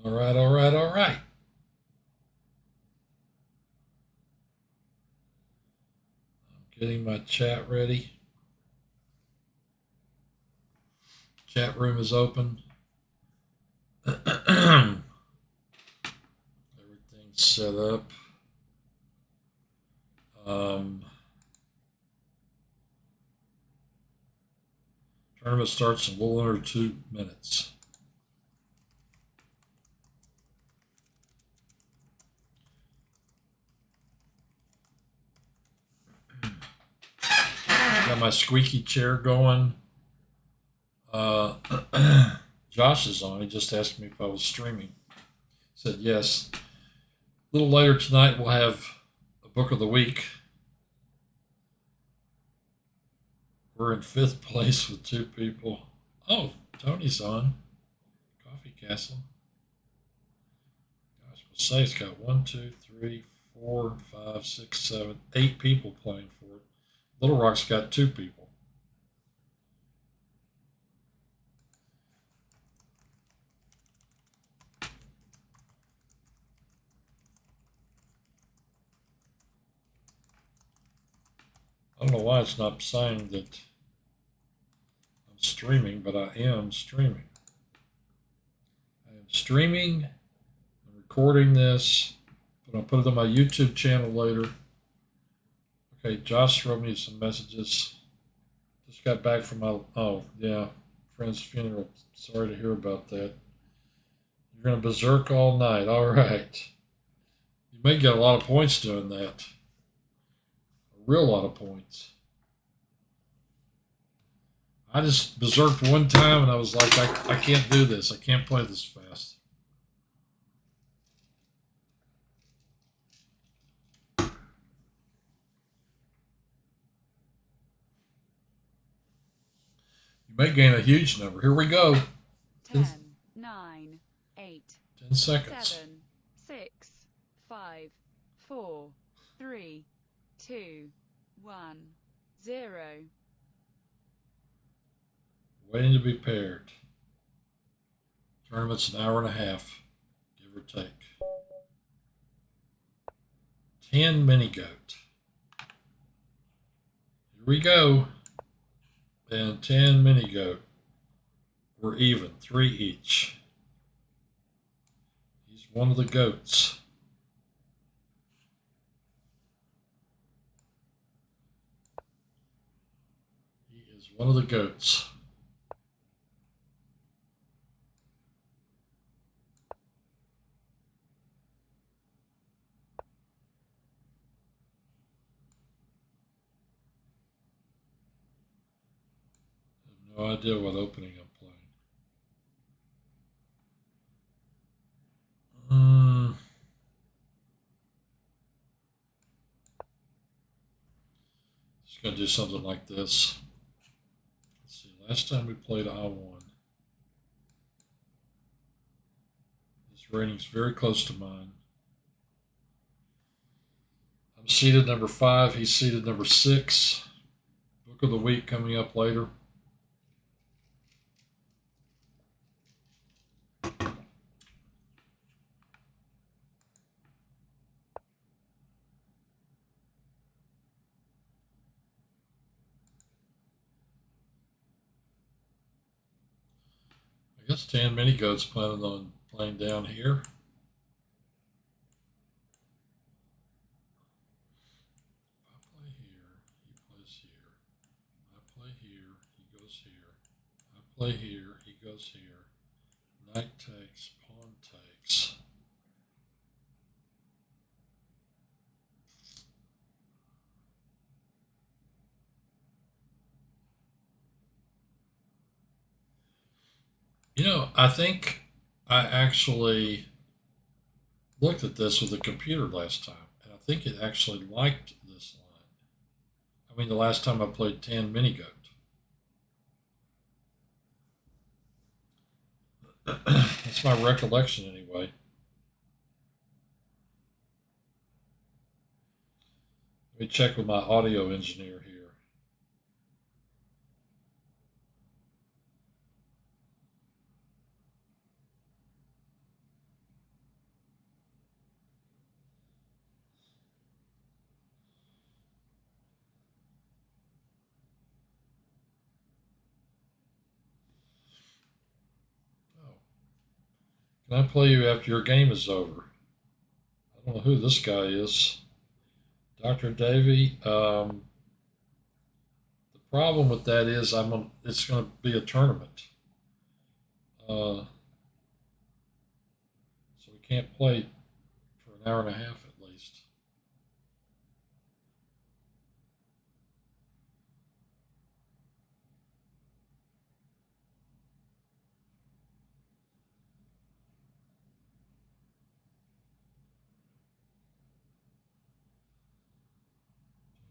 All right, all right, all right. I'm getting my chat ready. Chat room is open. Everything's set up. Um, Tournament starts in a little under 2 minutes. Got my squeaky chair going. Uh, Josh is on. He just asked me if I was streaming. Said yes. A little later tonight, we'll have a book of the week. We're in fifth place with 2 people. Oh, Tony's on. Coffee Castle. Gosh, we'll say it's got 1, 2, 3, 4, 5, 6, 7, 8 people playing for it. Little Rock's got 2 people. I don't know why it's not saying that I'm streaming, but I am streaming. I am streaming. I'm recording this, but I'll put it on my YouTube channel later. Okay, Josh wrote me some messages. Just got back from my friend's funeral. Sorry to hear about that. You're gonna berserk all night. All right. You may get a lot of points doing that. A real lot of points. I just berserked one time and I was like, I can't do this. I can't play this fast. You may gain a huge number. Here we go. 10, 9, 8, 10 seconds. 7, 6, 5, 4, 3, 2, 1, 0. Waiting to be paired. Tournament's an hour and a half, give or take. 10 mini goat. Here we go. And 10 mini goat. We're even, 3 each. He's one of the goats. He is one of the goats. I have no idea what opening I'm playing. Just gonna do something like this. Let's see. Last time we played, I won. His rating's very close to mine. I'm seated number 5. He's seated number 6. Book of the week coming up later. I guess Dan Minigoat's planning on playing down here. If I play here, he plays here. I play here, he goes here. I play here, he goes here. Knight takes, pawn takes. I think I actually looked at this with the computer last time, and I think it actually liked this line. I mean, the last time I played 10 Minigoat. That's my recollection, anyway. Let me check with my audio engineer here. Can I play you after your game is over? I don't know who this guy is. Dr. Davy. The problem with that is it's going to be a tournament. So we can't play for an hour and a half at least.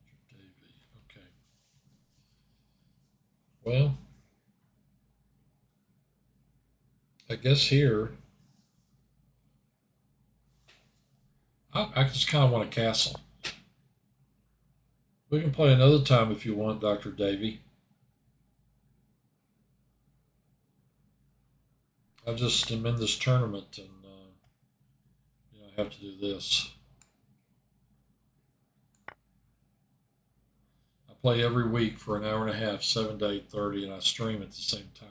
Dr. Davy. Okay. Well, I guess here I just kind of want a castle. We can play another time if you want, Dr. Davy. I just am in this tournament and I have to do this. I play every week for an hour and a half, 7 to 8:30, and I stream at the same time.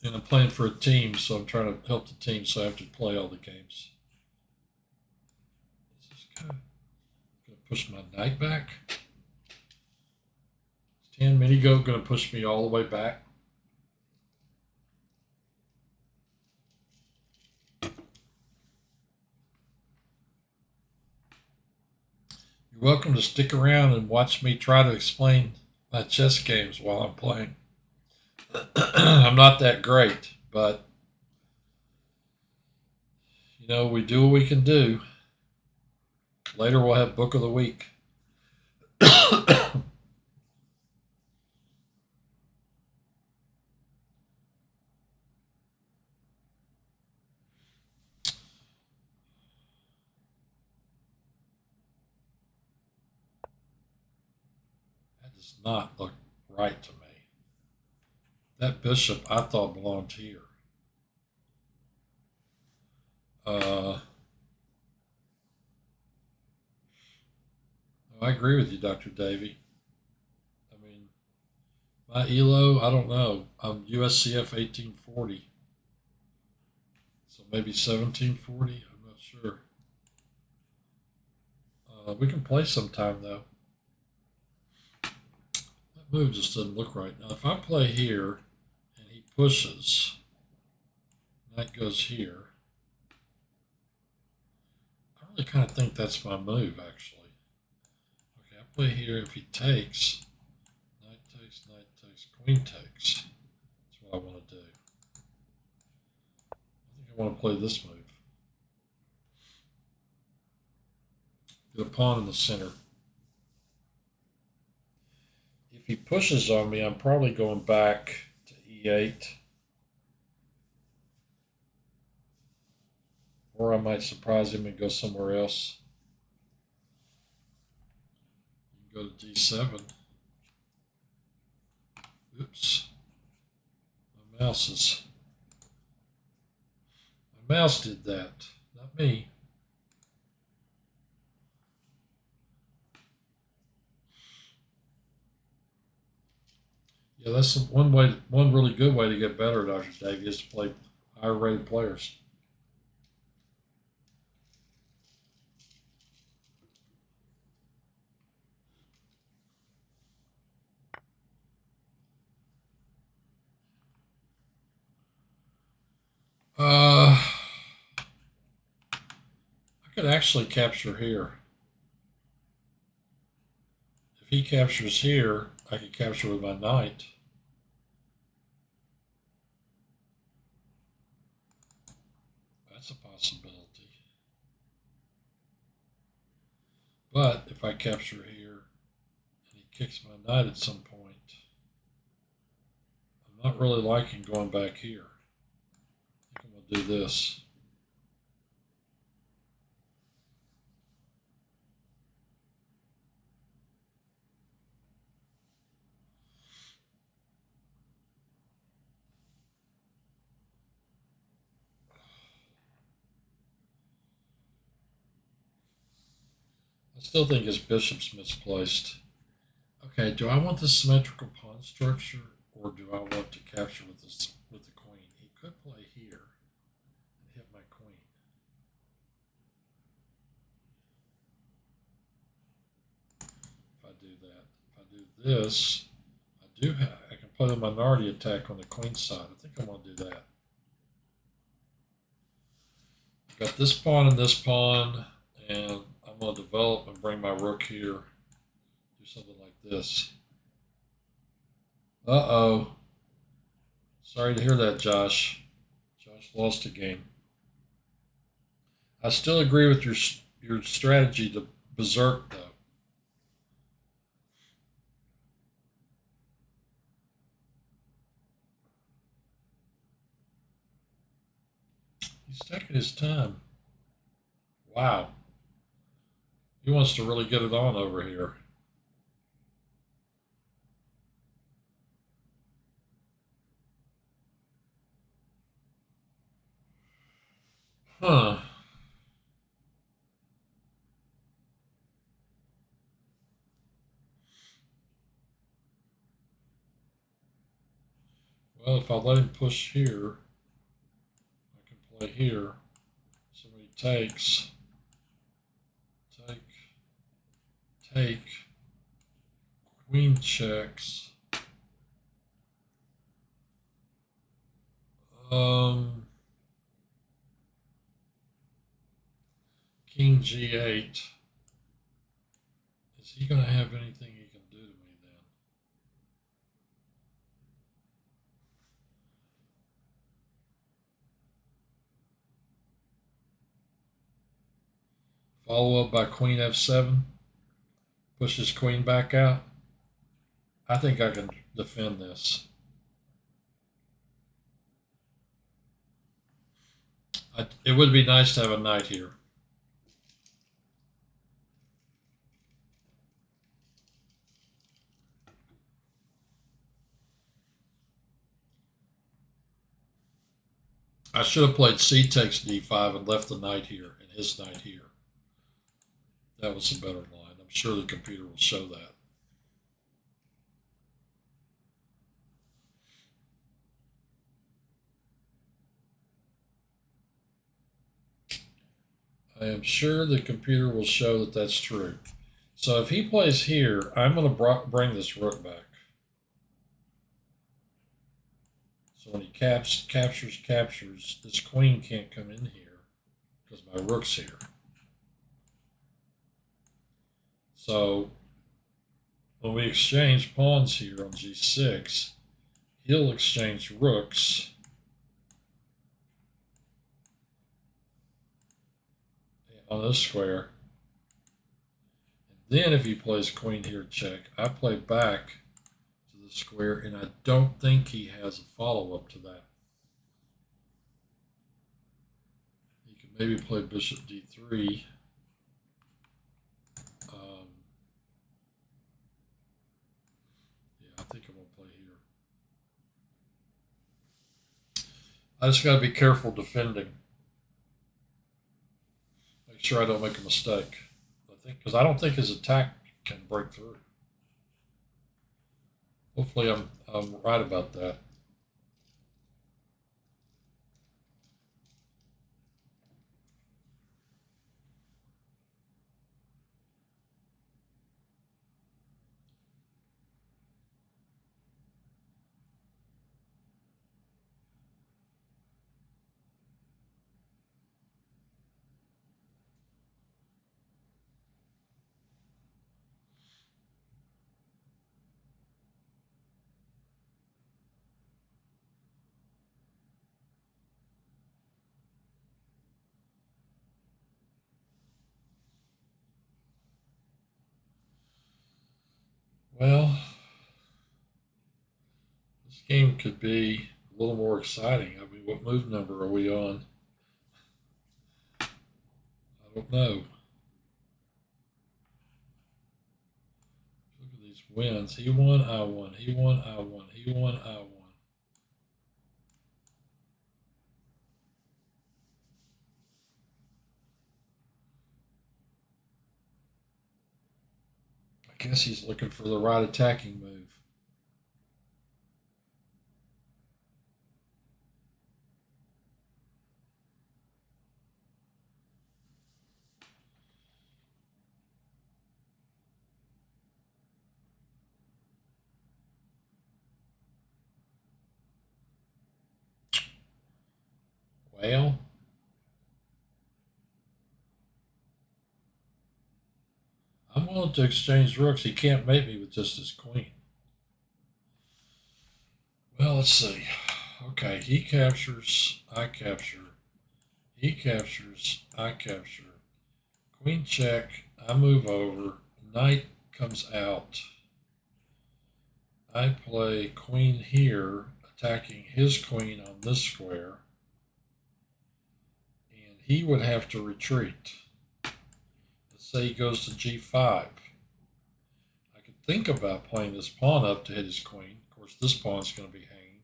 And I'm playing for a team, so I'm trying to help the team, so I have to play all the games. This is kind of going to push my knight back. Is 10 mini goat going to push me all the way back? You're welcome to stick around and watch me try to explain my chess games while I'm playing. I'm not that great, but we do what we can do. Later we'll have book of the week. That does not look right to me. That bishop I thought belonged here. I agree with you, Dr. Davy. I mean, my ELO, I don't know. I'm USCF 1840. So maybe 1740. I'm not sure. We can play sometime, though. That move just doesn't look right. Now, if I play here and he pushes, knight goes here. I really kind of think that's my move, actually. Okay, I play here. If he takes, knight takes, queen takes. That's what I want to do. I think I want to play this move. Get a pawn in the center. If he pushes on me, I'm probably going back to e8. Or I might surprise him and go somewhere else. You can go to d7. Oops. My mouse did that, not me. Yeah, that's one way. One really good way to get better, Dr. Davey, is to play higher rated players. I could actually capture here. If he captures here, I could capture with my knight. That's a possibility. But if I capture here and he kicks my knight at some point, I'm not really liking going back here. I think I'm going to do this. I still think his bishop's misplaced. Okay, do I want the symmetrical pawn structure, or do I want to capture with the queen? He could play here and hit my queen. If I do that, if I do this, I can play the minority attack on the queen side. I think I'm going to do that. Got this pawn and this pawn, and I'm going to develop and bring my rook here. Do something like this. Uh-oh. Sorry to hear that, Josh. Josh lost a game. I still agree with your strategy to berserk, though. He's taking his time. Wow. He wants to really get it on over here. Huh. Well, if I let him push here, I can play here. Somebody takes, take, queen checks. King G8. Is he going to have anything he can do to me then? Follow up by Queen F7. Pushes Queen back out. I think I can defend this. It would be nice to have a knight here. I should have played C takes D5 and left the knight here and his knight here. That was a better line. I'm sure the computer will show that. I am sure the computer will show that that's true. So if he plays here, I'm going to bring this rook back. So when he captures, this queen can't come in here because my rook's here. So when we exchange pawns here on G6, he'll exchange rooks. On this square. And then if he plays queen here check, I play back to the square, and I don't think he has a follow-up to that. He can maybe play bishop d3. Yeah, I think I'm going to play here. I just got to be careful defending. Make sure I don't make a mistake. Because I don't think his attack can break through. Hopefully I'm right about that. Well, this game could be a little more exciting. I mean, what move number are we on? I don't know. Look at these wins. He won, I won. He won, I won. He won, I won. guess he's looking for the right attacking move. Well, I'm willing to exchange rooks. He can't mate me with just his queen. Well, let's see. Okay, he captures, I capture. He captures, I capture. Queen check, I move over. Knight comes out. I play queen here, attacking his queen on this square. And he would have to retreat. Let's say he goes to g5. I could think about playing this pawn up to hit his queen. Of course, this pawn's going to be hanging.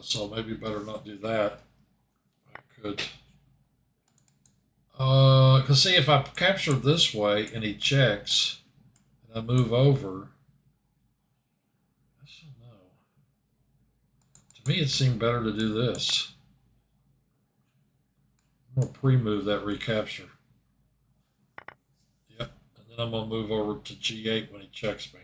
So maybe better not do that. I could... Because see, if I capture this way and he checks, and I move over, I don't know. To me, it seemed better to do this. I'm going to pre-move that recapture. Yep, and then I'm going to move over to g8 when he checks me.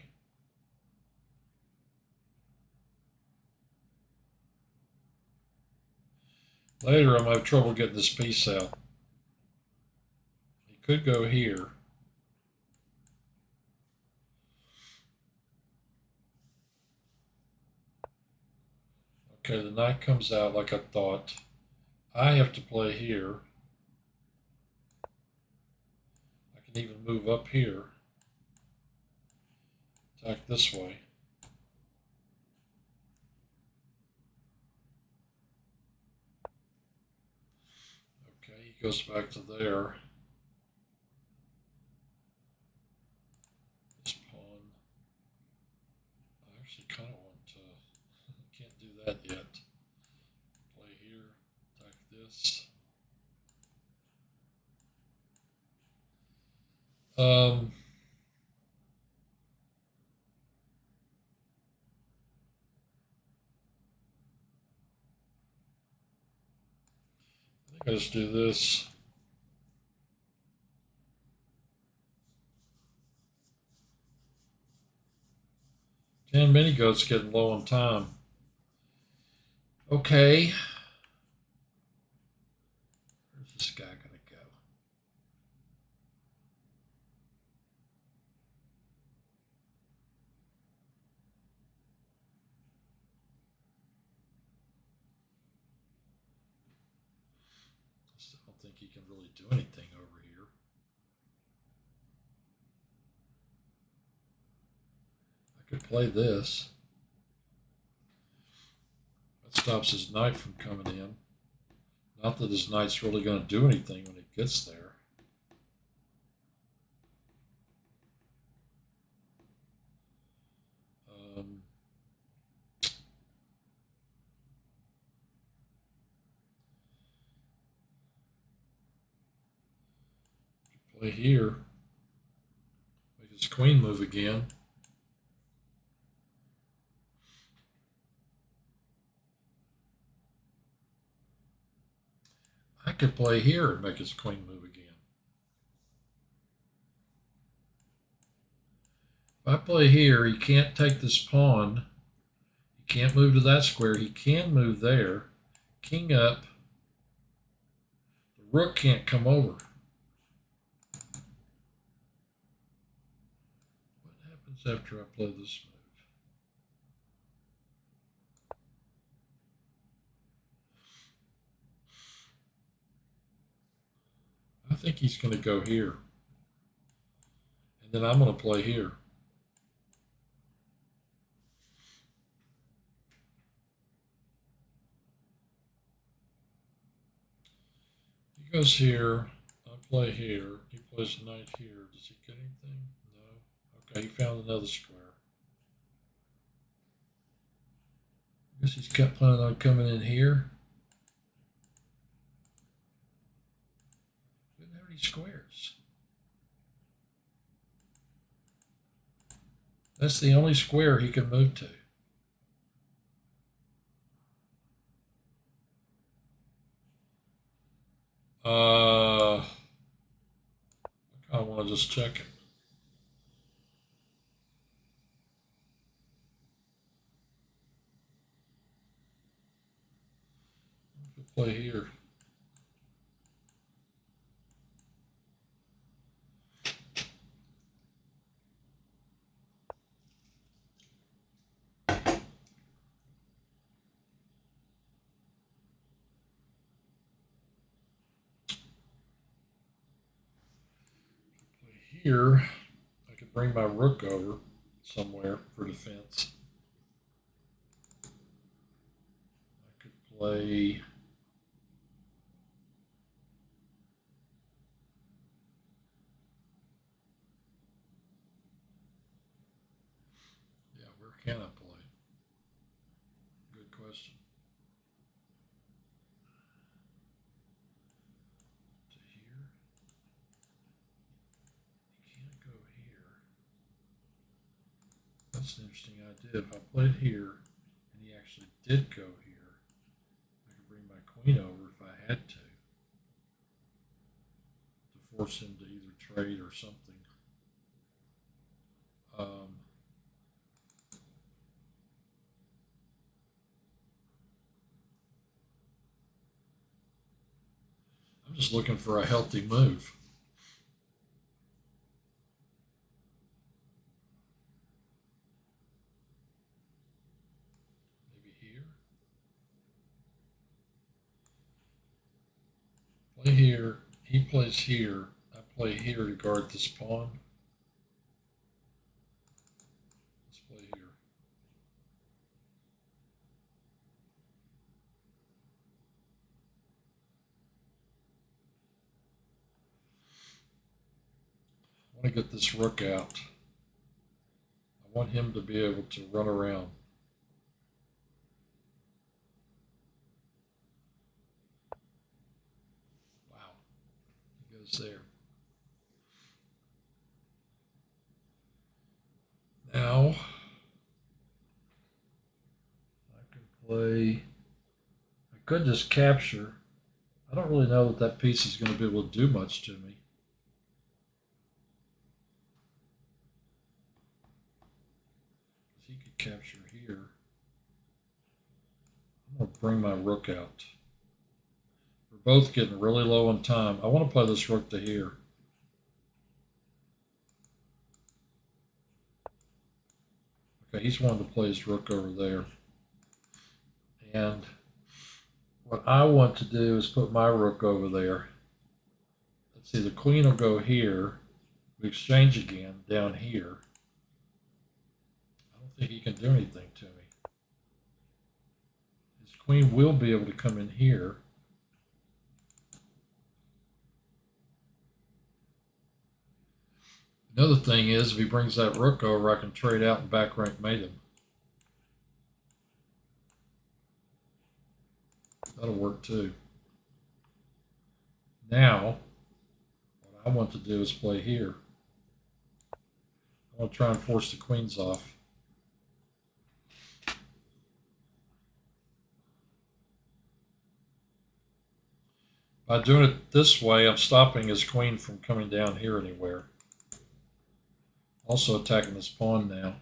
Later, I'm going to have trouble getting this piece out. He could go here. Okay, the knight comes out like I thought. I have to play here. I can even move up here. Attack this way. Okay, he goes back to there. This pawn. I actually kind of want to. Can't do that yet. Play here. Attack this. I think I just do this. Dan Minigoat's getting low on time. Okay. Where's this guy going to go? I still don't think he can really do anything over here. I could play this. That stops his knight from coming in. Not that his knight's really going to do anything when it gets there. Play here. Make his queen move again. I could play here and make his queen move again. If I play here, he can't take this pawn. He can't move to that square. He can move there. King up. The rook can't come over. What happens after I play this move? I think he's going to go here. And then I'm going to play here. He goes here. I play here. He plays knight here. Does he get anything? No. Okay, he found another square. I guess he's kept planning on coming in here. Didn't have any squares. That's the only square he can move to. I kind of want to just check it. Play here. Here, I could bring my rook over somewhere for defense. I could play. Yeah, where can I play? Good question. To here. You can't go here. That's an interesting idea. If I played here and he actually did go here, I could bring my queen over if I had to force him to either trade or something. I'm just looking for a healthy move. Maybe here. Play here. He plays here. I play here to guard this pawn. Let's play here. I want to get this rook out. I want him to be able to run around. Wow. He goes there. Now, I can play. I could just capture. I don't really know that that piece is going to be able to do much to me. He could capture here. I'm going to bring my rook out. We're both getting really low on time. I want to play this rook to here. Okay, he's wanting to play his rook over there. And what I want to do is put my rook over there. Let's see, the queen will go here. We exchange again down here. I don't think he can do anything to me. His queen will be able to come in here. Another thing is, if he brings that rook over, I can trade out and back rank mate him. That'll work too. Now, what I want to do is play here. I want to try and force the queens off. By doing it this way, I'm stopping his queen from coming down here anywhere. Also attacking this pawn now.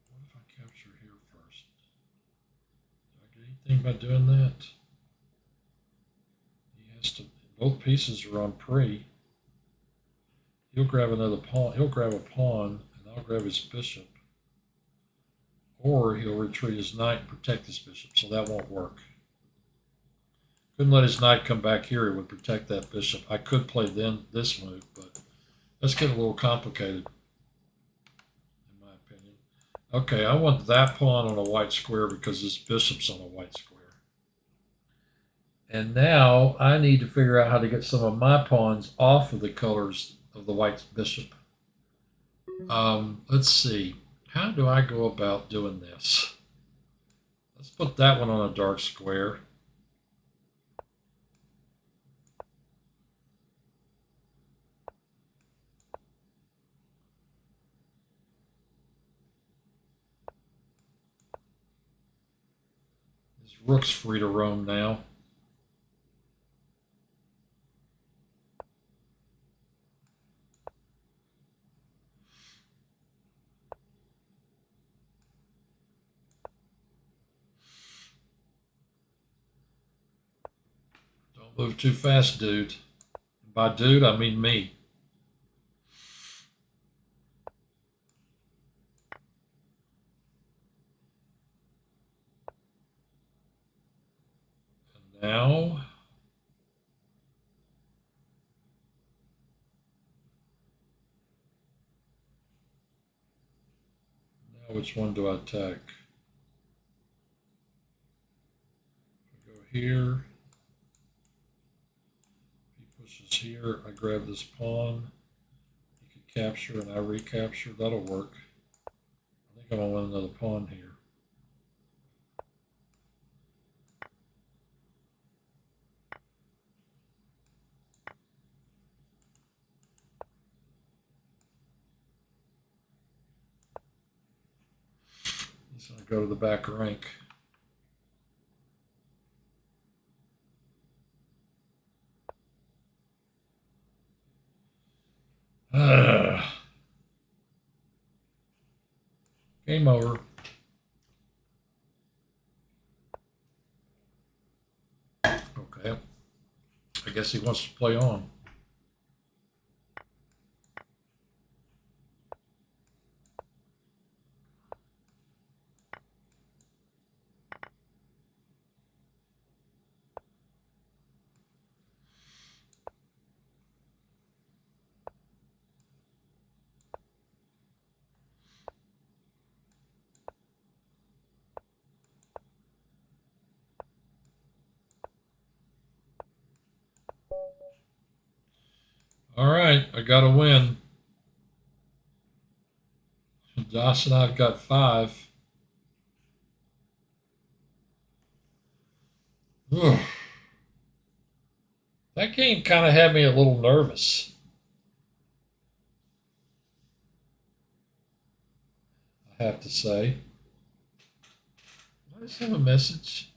What if I capture here first? Do I get anything by doing that? He has to. Both pieces are on pre. He'll grab another pawn. He'll grab a pawn, and I'll grab his bishop. Or he'll retreat his knight and protect his bishop, so that won't work. Couldn't let his knight come back here. It would protect that bishop. I could play then this move, but that's getting a little complicated, in my opinion. Okay, I want that pawn on a white square because this bishop's on a white square. And now I need to figure out how to get some of my pawns off of the colors of the white bishop. Let's see. how do I go about doing this? Let's put that one on a dark square. This rook's free to roam now. Don't move too fast, dude. By dude, I mean me. And now, which one do I attack? I go here. He pushes here. I grab this pawn. He could capture and I recapture. That'll work. I think I'm going to win another pawn here. He's going to go to the back rank. Game over. Okay. I guess he wants to play on. All right, I got a win. Josh and I've got 5. That game kind of had me a little nervous. I have to say. I just have a message.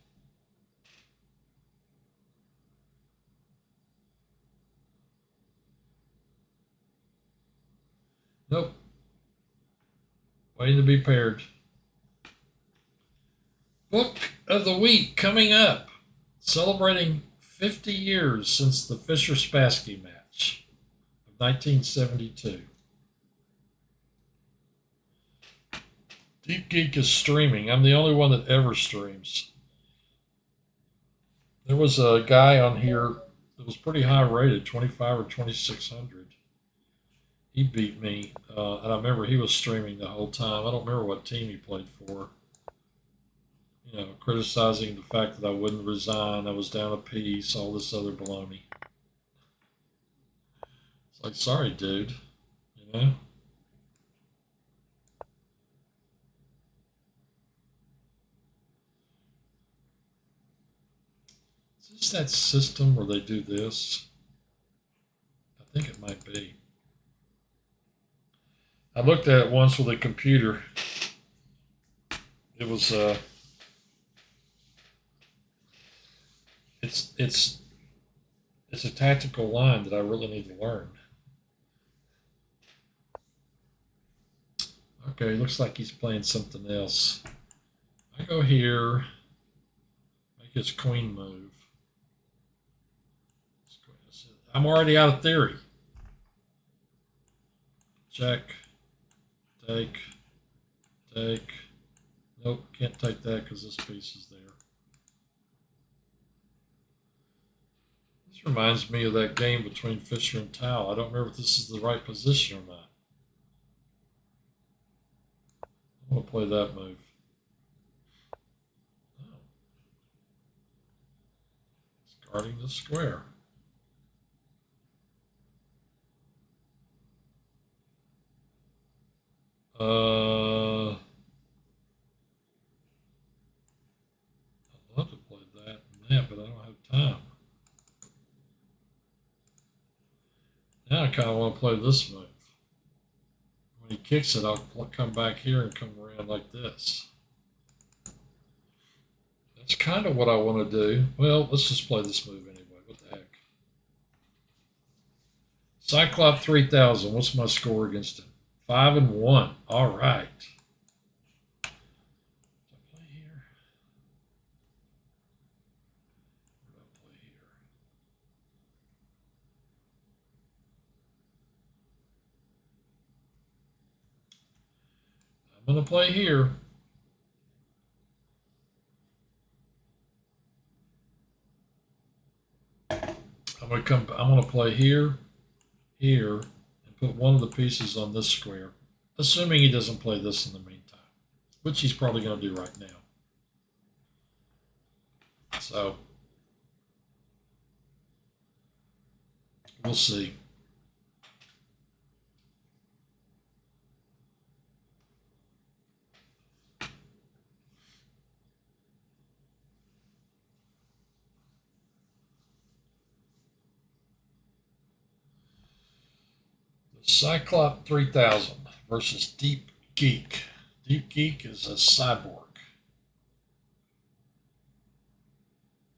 Nope. Waiting to be paired. Book of the week coming up. Celebrating 50 years since the Fischer-Spassky match of 1972. Deep Geek is streaming. I'm the only one that ever streams. There was a guy on here that was pretty high rated, 25 or 2600. He beat me, and I remember he was streaming the whole time. I don't remember what team he played for. You know, criticizing the fact that I wouldn't resign, I was down a piece, all this other baloney. It's like, sorry, dude. You know? Is this that system where they do this? I think it might be. I looked at it once with a computer. It was it's a tactical line that I really need to learn. Okay, looks like he's playing something else. I go here, make his queen move. I'm already out of theory. Check. Take. Nope, can't take that because this piece is there. This reminds me of that game between Fischer and Tao. I don't remember if this is the right position or not. I'm going to play that move. Oh. It's guarding the square. that and that, but I don't have time. Now I kind of want to play this move. When he kicks it, I'll come back here and come around like this. That's kind of what I want to do. Well, let's just play this move anyway. What the heck? Cyclop 3000. What's my score against him? 5-1. All right. Did I play here? Where did I play here? I'm going to play here. I'm going to play here, here, and put one of the pieces on this square, assuming he doesn't play this in the meantime, which he's probably going to do right now. So we'll see. Cyclop 3000 versus Deep Geek. Deep Geek is a cyborg.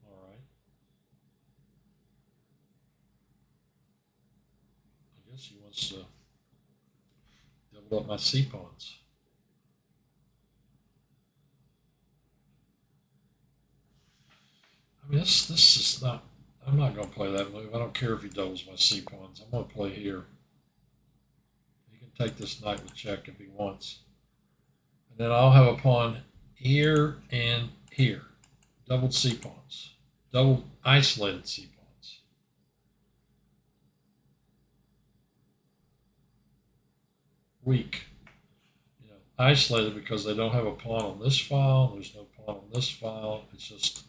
All right. I guess he wants to double up my C pawns. I mean, this is not. I'm not going to play that move. I don't care if he doubles my C pawns. I'm going to play here. Take this knight with check if he wants. And then I'll have a pawn here and here. Doubled C pawns. Double isolated C pawns. Weak. You know, isolated because they don't have a pawn on this file. There's no pawn on this file. It's just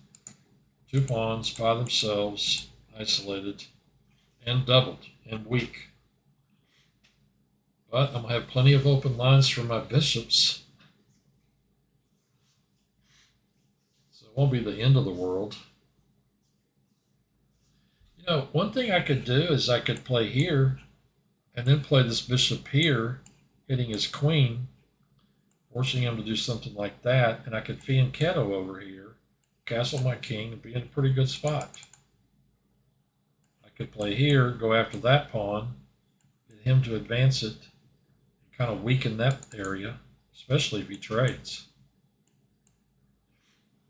two pawns by themselves, isolated, and doubled, and weak. But I'm going to have plenty of open lines for my bishops. So it won't be the end of the world. You know, one thing I could do is I could play here and then play this bishop here, hitting his queen, forcing him to do something like that. And I could fianchetto over here, castle my king, and be in a pretty good spot. I could play here, go after that pawn, get him to advance it, kind of weaken that area, especially if he trades.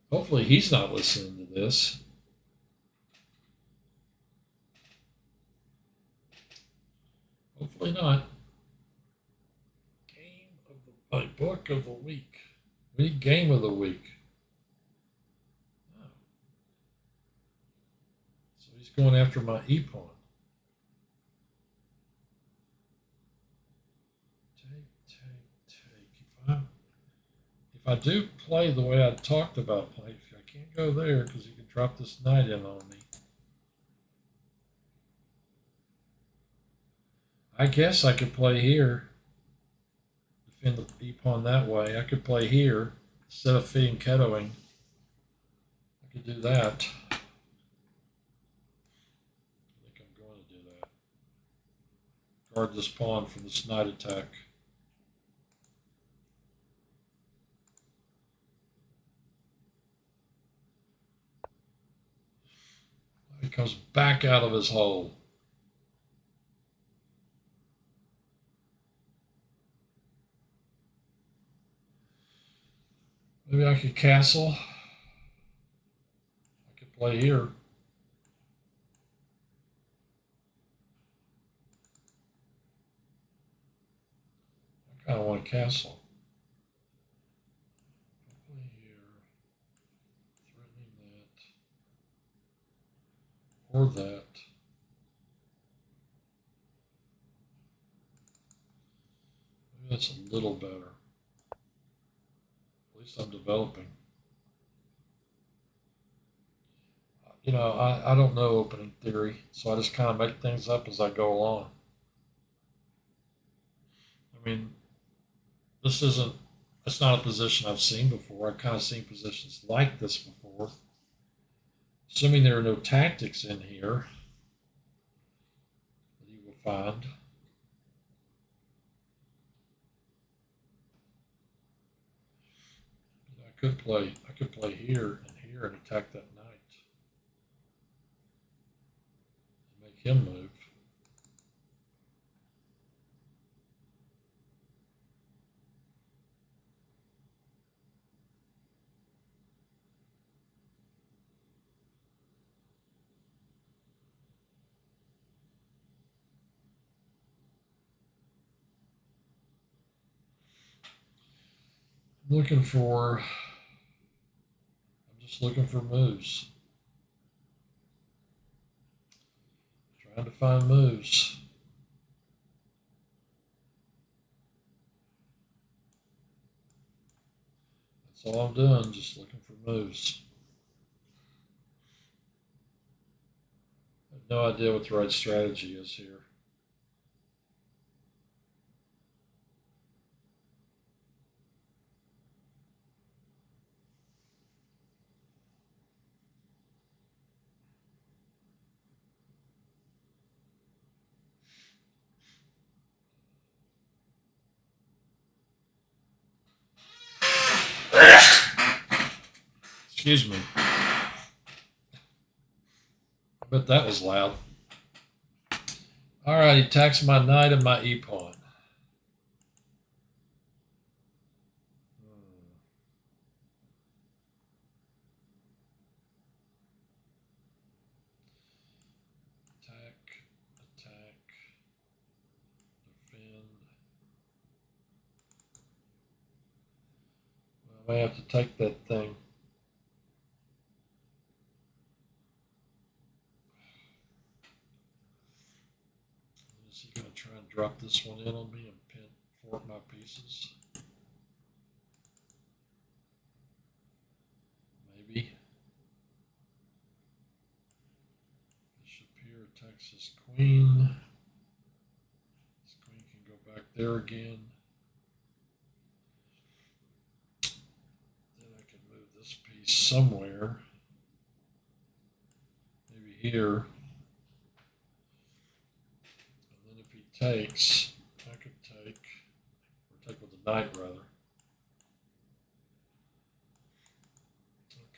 Hopefully he's not listening to this. Hopefully not. Game of my book of the week. We need game of the week. Oh. So he's going after my e-pawn. If I do play the way I talked about playing, I can't go there because he can drop this knight in on me. I guess I could play here, defend the e-pawn that way. I could play here instead of fianchettoing. I could do that. I think I'm going to do that. Guard this pawn from this knight attack. He comes back out of his hole. Maybe I could castle. I could play here. I kind of want to castle. I'll play here. Threatening that. Or that. Maybe that's a little better. At least I'm developing. You know, I don't know opening theory, so I just kind of make things up as I go along. I mean, it's not a position I've seen before. I've kind of seen positions like this before. Assuming there are no tactics in here that he will find. I could play here and attack that knight. Make him move. I'm just looking for moves. Trying to find moves. That's all I'm doing, just looking for moves. I have no idea what the right strategy is here. Excuse me. I bet that was loud. All right, he attacks my knight and my e-pawn. Attack, defend. Well, I may have to take that thing. Is he going to try and drop this one in on me and pin fork my pieces? Maybe. Bishop here attacks his queen. His queen can go back there again. Then I can move this piece somewhere. Maybe here. Takes, I could take, or take with the knight rather.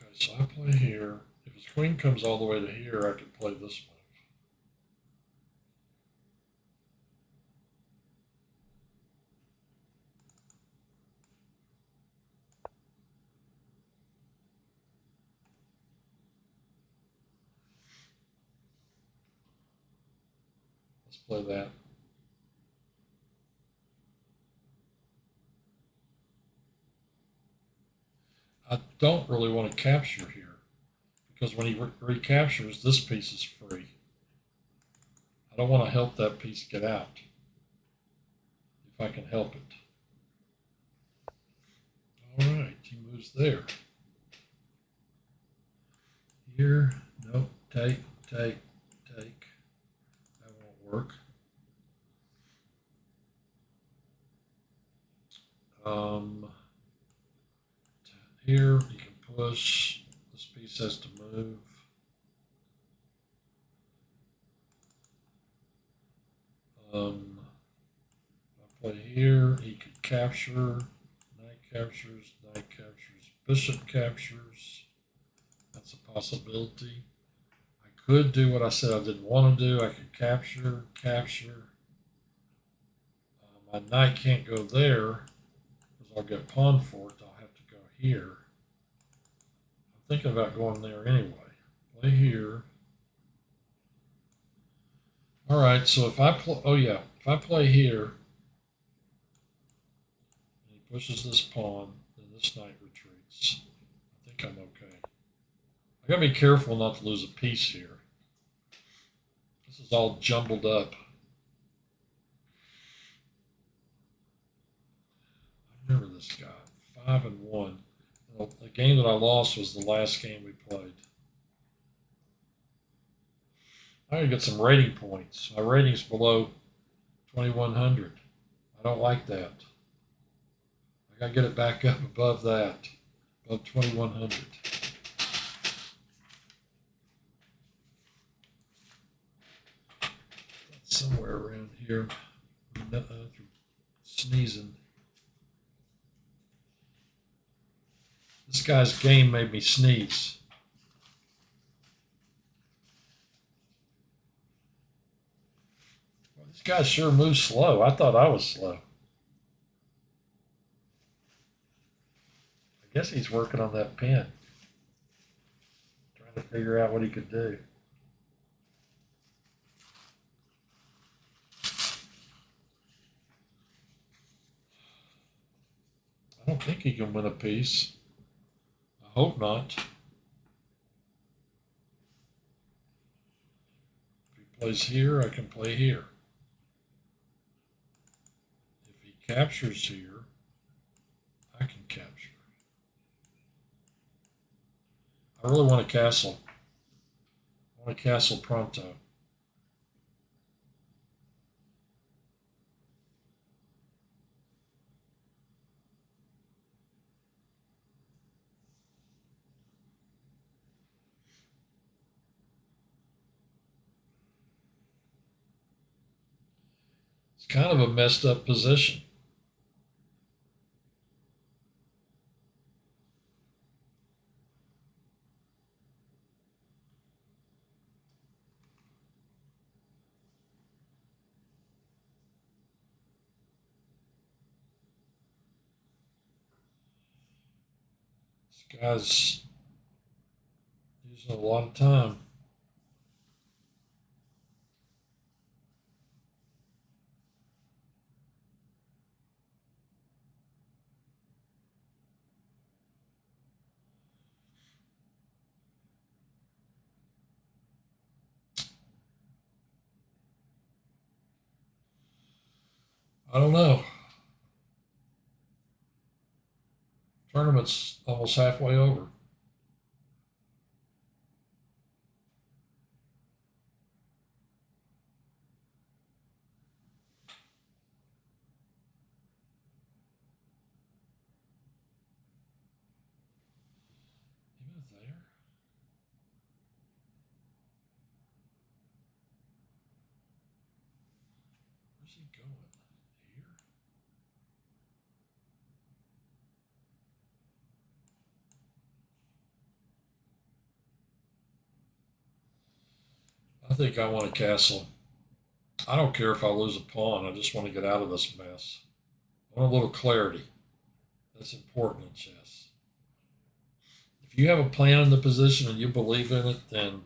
Okay, so I play here. If his queen comes all the way to here, I could play this move. Let's play that. I don't really want to capture here because when he recaptures, this piece is free. I don't want to help that piece get out if I can help it. All right, he moves there. Here, nope, take. That won't work. Here, you can push. This piece has to move. I play here, he could capture. Knight captures, bishop captures. That's a possibility. I could do what I said I didn't want to do. I could capture. My knight can't go there because I'll get pawn forked. I'll have to go here. I'm thinking about going there anyway. Play here. All right, so if I play here, and he pushes this pawn, then this knight retreats. I think I'm okay. I gotta be careful not to lose a piece here. This is all jumbled up. I remember this guy, 5-1. Well, the game that I lost was the last game we played. I gotta get some rating points. My rating's below 2100. I don't like that. I gotta get it back up above that, above 2100. somewhere around here. Sneezing. This guy's game made me sneeze. Well, this guy sure moves slow. I thought I was slow. I guess he's working on that pin. Trying to figure out what he could do. I don't think he can win a piece. I hope not. If he plays here, I can play here. If he captures here, I can capture. I really want a castle. I want a castle pronto. It's kind of a messed up position. This guy's using a lot of time. I don't know. Tournament's almost halfway over. Even there. Where's he going? Here? I think I want a castle. I don't care if I lose a pawn. I just want to get out of this mess. I want a little clarity. That's important in chess. If you have a plan in the position and you believe in it, then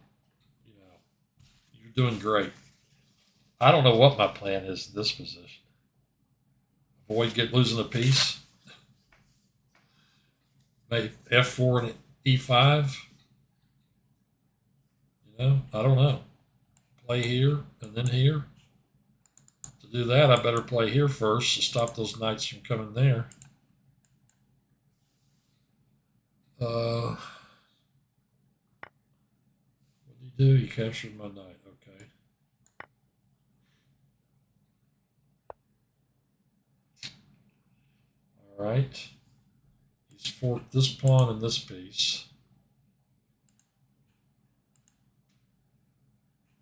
you're doing great. I don't know what my plan is in this position. Avoid losing a piece. Maybe f4 and e5. I don't know. Play here and then here. To do that, I better play here first to stop those knights from coming there. What did he do? He captured my knight. Okay. All right. He's forked this pawn and this piece.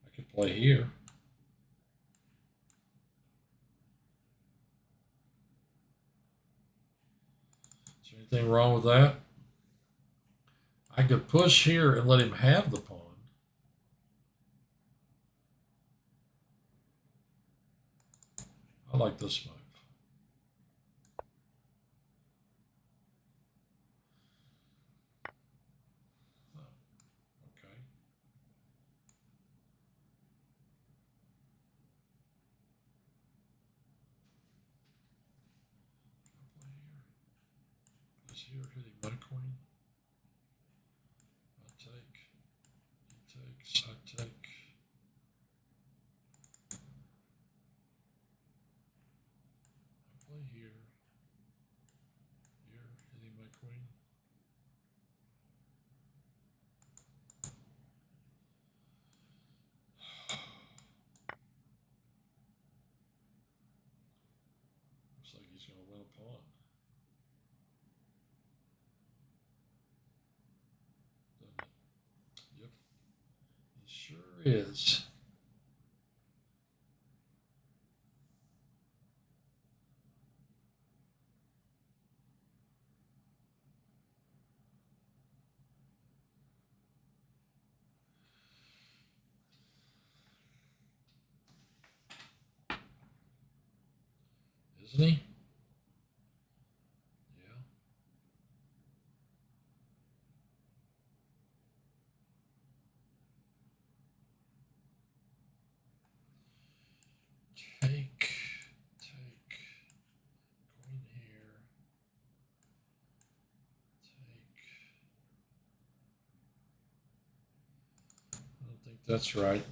I could play here. Is there anything wrong with that? I could push here and let him have the pawn. I like this move. Okay. Is here hitting my queen? I take. He takes. I take. I play here. Here hitting my queen. Looks like he's going to win a pawn. Doesn't it? Yep. He sure is. Isn't he? Yeah. Take queen here. I don't think that's right.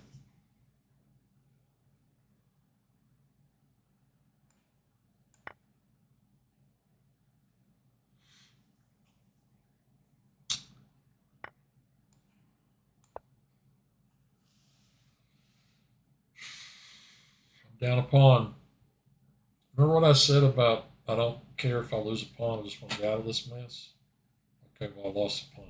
I'm down a pawn. Remember what I said about I don't care if I lose a pawn, I just want to get out of this mess? Okay, well, I lost a pawn.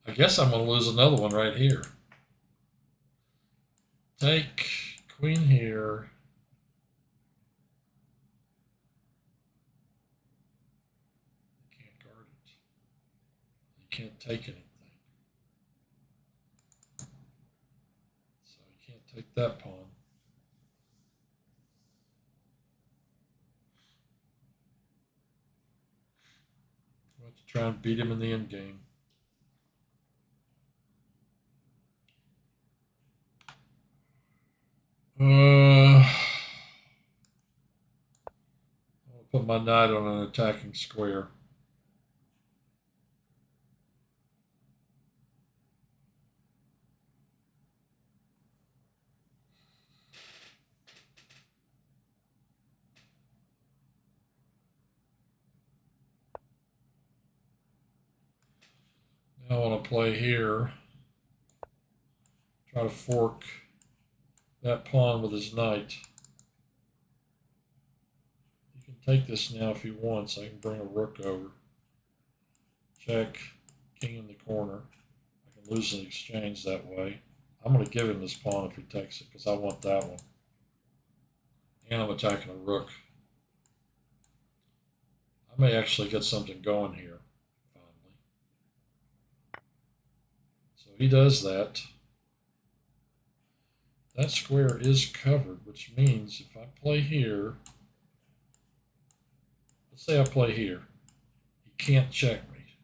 I guess I'm going to lose another one right here. Take queen here. You can't guard it. You can't take anything. So you can't take that pawn. We'll have to try and beat him in the end game. I'll put my knight on an attacking square. Now I want to play here. Try to fork that pawn with his knight. He can take this now if he wants. I can bring a rook over. Check. King in the corner. I can lose the exchange that way. I'm going to give him this pawn if he takes it because I want that one. And I'm attacking a rook. I may actually get something going here, finally. So he does that. That square is covered, which means if I play here, let's say I play here, he can't check me.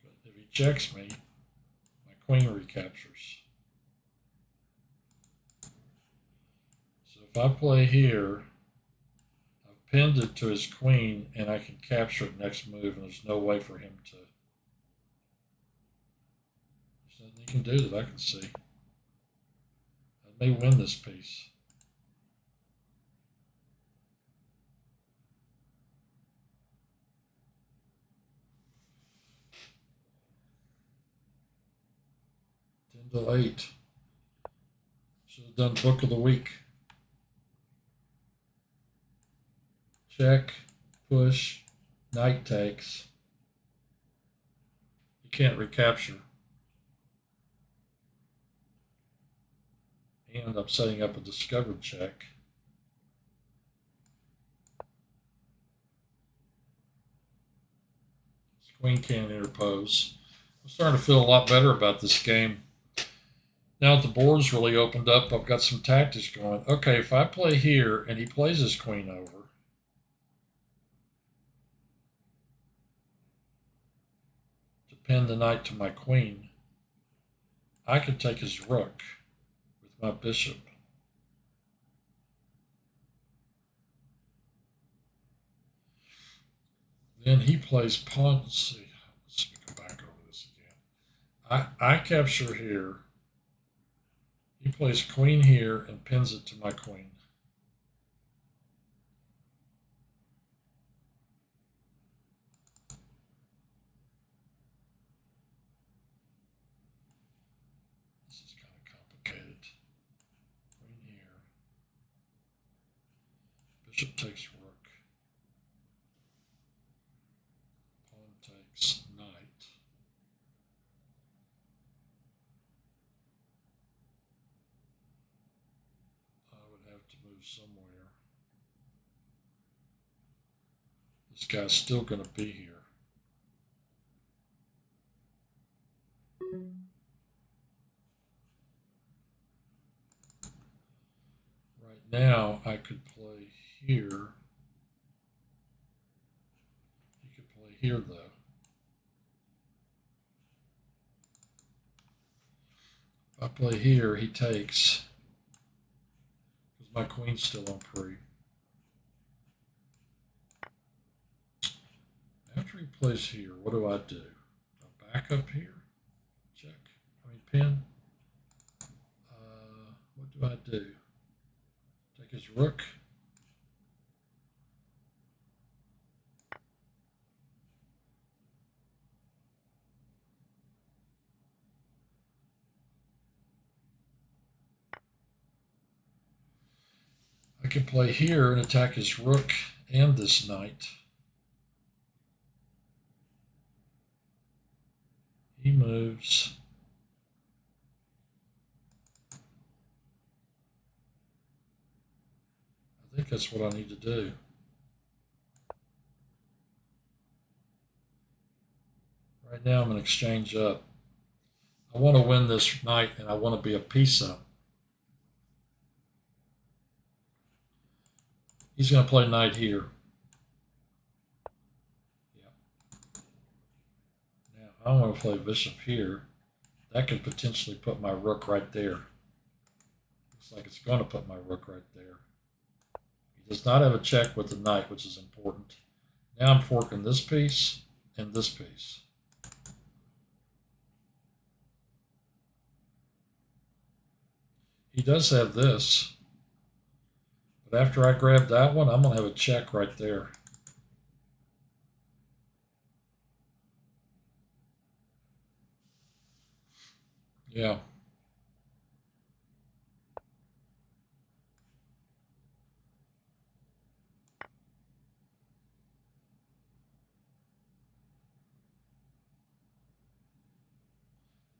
But if he checks me, my queen recaptures. So if I play here, I've pinned it to his queen, and I can capture it next move, and there's no way for him to. There's nothing he can do that I can see. I may win this piece. Till 8. Should have done book of the week. Check, push, knight takes. You can't recapture. And I'm setting up a discovered check. This queen can't interpose. I'm starting to feel a lot better about this game. Now that the board's really opened up, I've got some tactics going. Okay, if I play here and he plays his queen over, to pin the knight to my queen, I could take his rook with my bishop. Then he plays pawn. Let's see. Let's go back over this again. I capture here. He plays queen here and pins it to my queen. This is kind of complicated. Queen here. Bishop takes rook. Pawn takes knight. I would have to move somewhere. This guy's still going to be here. Right now, I could play here. He could play here, though. If I play here, he takes, because my queen's still on pre. After he plays here, what do? I back up here? Check. Pin. What do? Take his rook. I can play here and attack his rook and this knight. He moves. I think that's what I need to do. Right now I'm going to exchange up. I want to win this knight and I want to be a piece up. He's going to play knight here. Yeah. Now I want to play bishop here. That could potentially put my rook right there. Looks like it's going to put my rook right there. He does not have a check with the knight, which is important. Now I'm forking this piece and this piece. He does have this. But after I grab that one, I'm going to have a check right there. Yeah.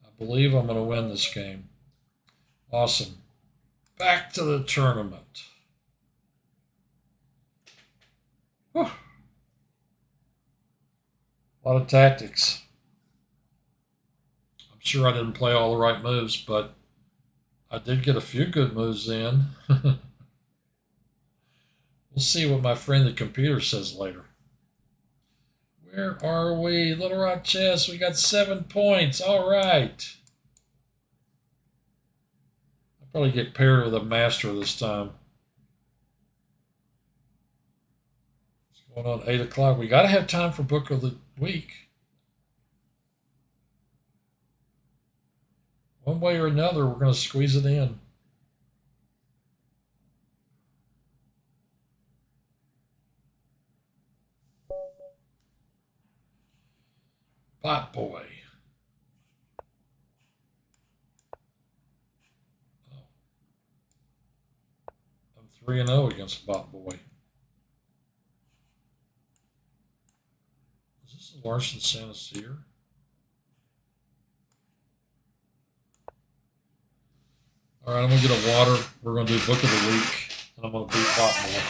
I believe I'm going to win this game. Awesome. Back to the tournament. Whew. A lot of tactics. I'm sure I didn't play all the right moves, but I did get a few good moves in. We'll see what my friend the computer says later. Where are we? Little Rock Chess, we got 7 points. All right. I'll probably get paired with a master this time. Going on 8 o'clock. We got to have time for book of the week. One way or another, we're going to squeeze it in. Bot Boy. Oh. I'm 3-0 against Bot Boy. Is this a Larson Santaseer? All right, I'm going to get a water. We're going to do Book of the Week, and I'm going to beat Bot Boy.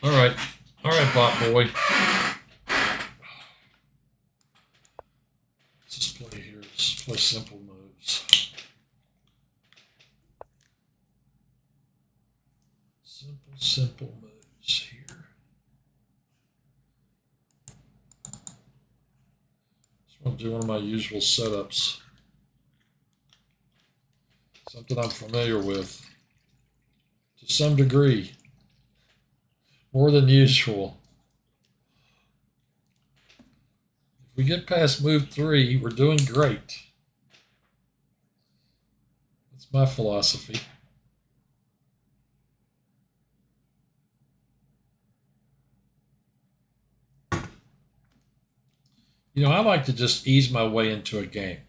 All right, Bot Boy. Let's just play here. Let's play simple moves. Simple moves here. Just want to do one of my usual setups. Something I'm familiar with to some degree. More than usual. If we get past move 3, we're doing great. That's my philosophy. You know, I like to just ease my way into a game.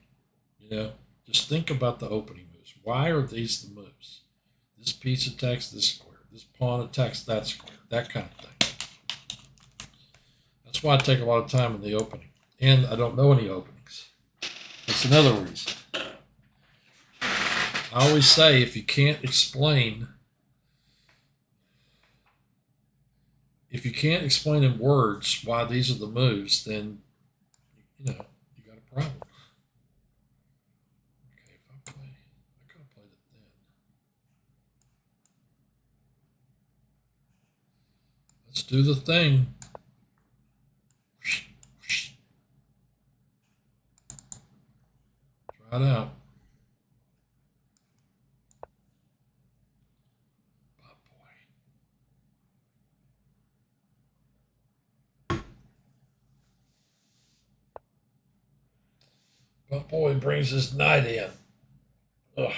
You know, just think about the opening moves. Why are these the moves? This piece attacks this square. This pawn attacks that square. That kind of thing. That's why I take a lot of time in the opening. And I don't know any openings. That's another reason. I always say if you can't explain in words why these are the moves, then you got a problem. Okay, if I could have played it then. Let's do the thing. Try it out. But boy brings his knight in. Ugh.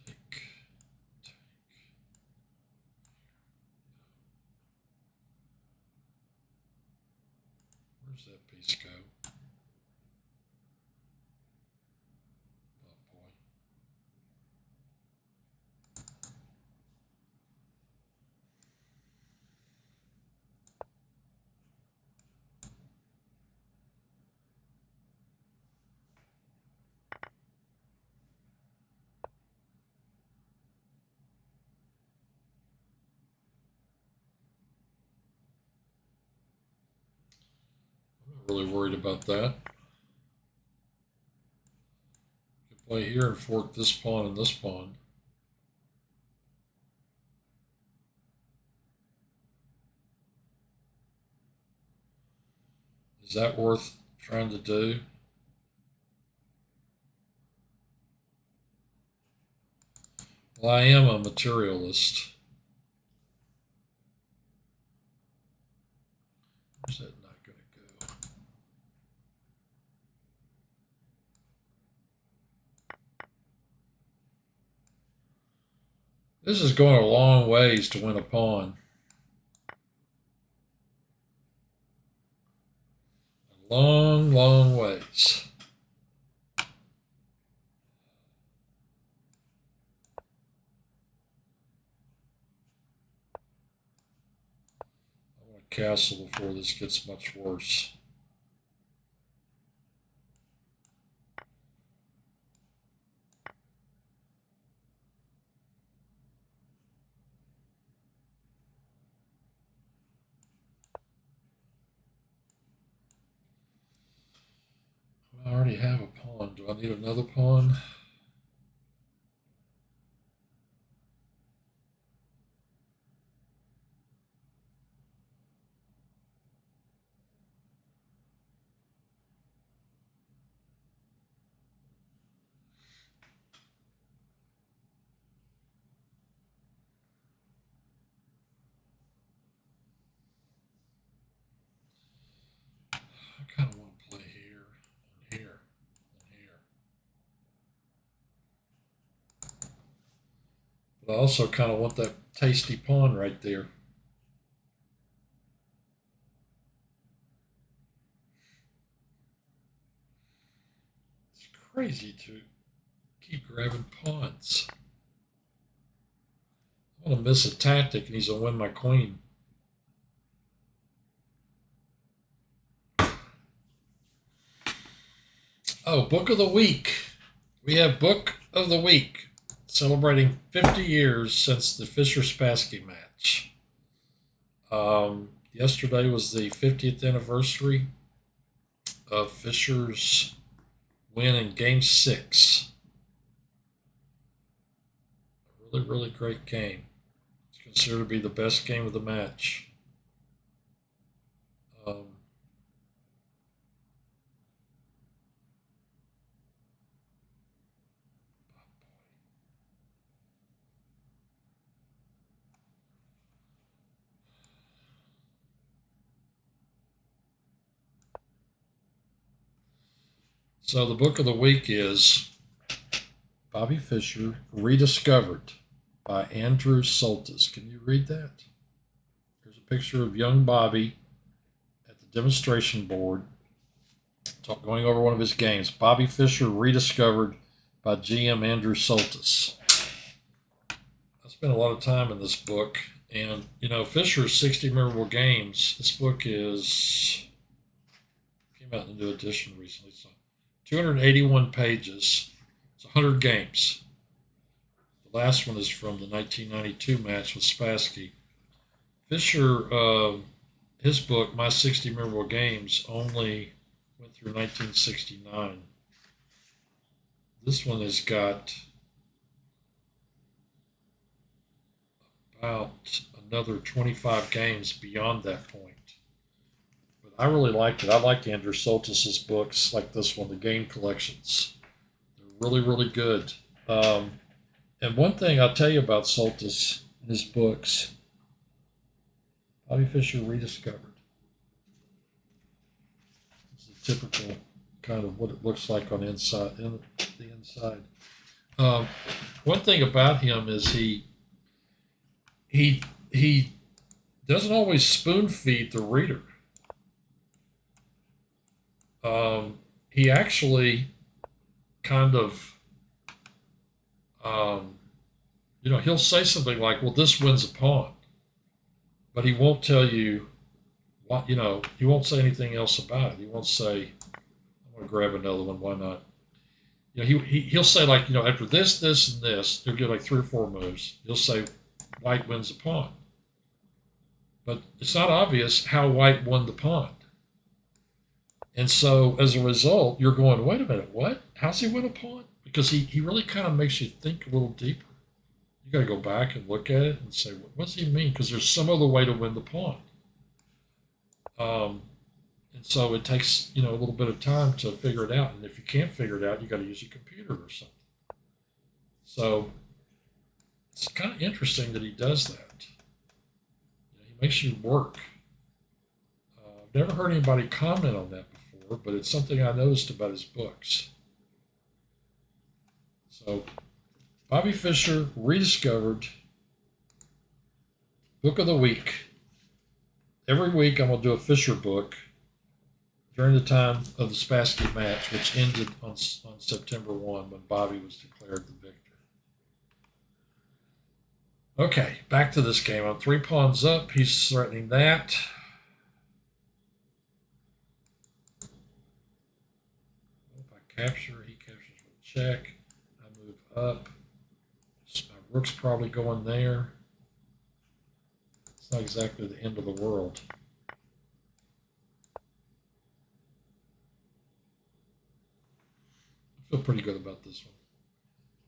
Take. Where's that piece go? Oh boy. I'm not really worried about that. I can play here and fork this pawn and this pawn. Is that worth trying to do? Well, I am a materialist. Where's that not going to go? This is going a long ways to win a pawn. A long, long ways. I want to castle before this gets much worse. I already have a pawn. Do I need another pawn? I kind of want to play here and here and here. But I also kind of want that tasty pawn right there. It's crazy to keep grabbing pawns. I want to miss a tactic and he's going to win my queen. Oh, Book of the Week. We have Book of the Week, celebrating 50 years since the Fischer-Spassky match. Yesterday was the 50th anniversary of Fischer's win in Game 6. A really, really great game. It's considered to be the best game of the match. So the book of the week is Bobby Fischer Rediscovered. by Andrew Soltis. Can you read that? There's a picture of young Bobby at the demonstration board going over one of his games. Bobby Fischer rediscovered by GM Andrew Soltis. I spent a lot of time in this book, and you know, Fischer's 60 Memorable Games. This book came out in a new edition recently. So 281 pages. It's 100 games. The last one is from the 1992 match with Spassky. Fischer, his book, My 60 Memorable Games, only went through 1969. This one has got about another 25 games beyond that point. But I really liked it. I liked Andrew Soltis's books, like this one, the game collections. They're really, really good. And one thing I'll tell you about Soltis and his books, Bobby Fischer rediscovered. It's a typical kind of what it looks like on the inside. One thing about him is he doesn't always spoon feed the reader. He actually kind of, he'll say something like, well, this wins a pawn. But he won't tell you what, he won't say anything else about it. He won't say, I'm going to grab another one, why not? He'll say, like, after this, this, and this, he'll give like 3 or 4 moves. He'll say, white wins a pawn. But it's not obvious how white won the pawn. And so, as a result, you're going, wait a minute, what? How's he win a pawn? Because he really kind of makes you think a little deeper. You got to go back and look at it and say, what does he mean? Because there's some other way to win the pawn. And so it takes, a little bit of time to figure it out. And if you can't figure it out, you got to use a computer or something. So it's kind of interesting that he does that. He makes you work. I've never heard anybody comment on that before, but it's something I noticed about his books. So Bobby Fischer rediscovered. Book of the week. Every week I'm going to do a Fischer book during the time of the Spassky match, which ended on September 1 when Bobby was declared the victor. Okay, back to this game. I'm 3 pawns up. He's threatening that. If I capture, he captures with check. I move up. My rook's probably going there. It's not exactly the end of the world. I feel pretty good about this one.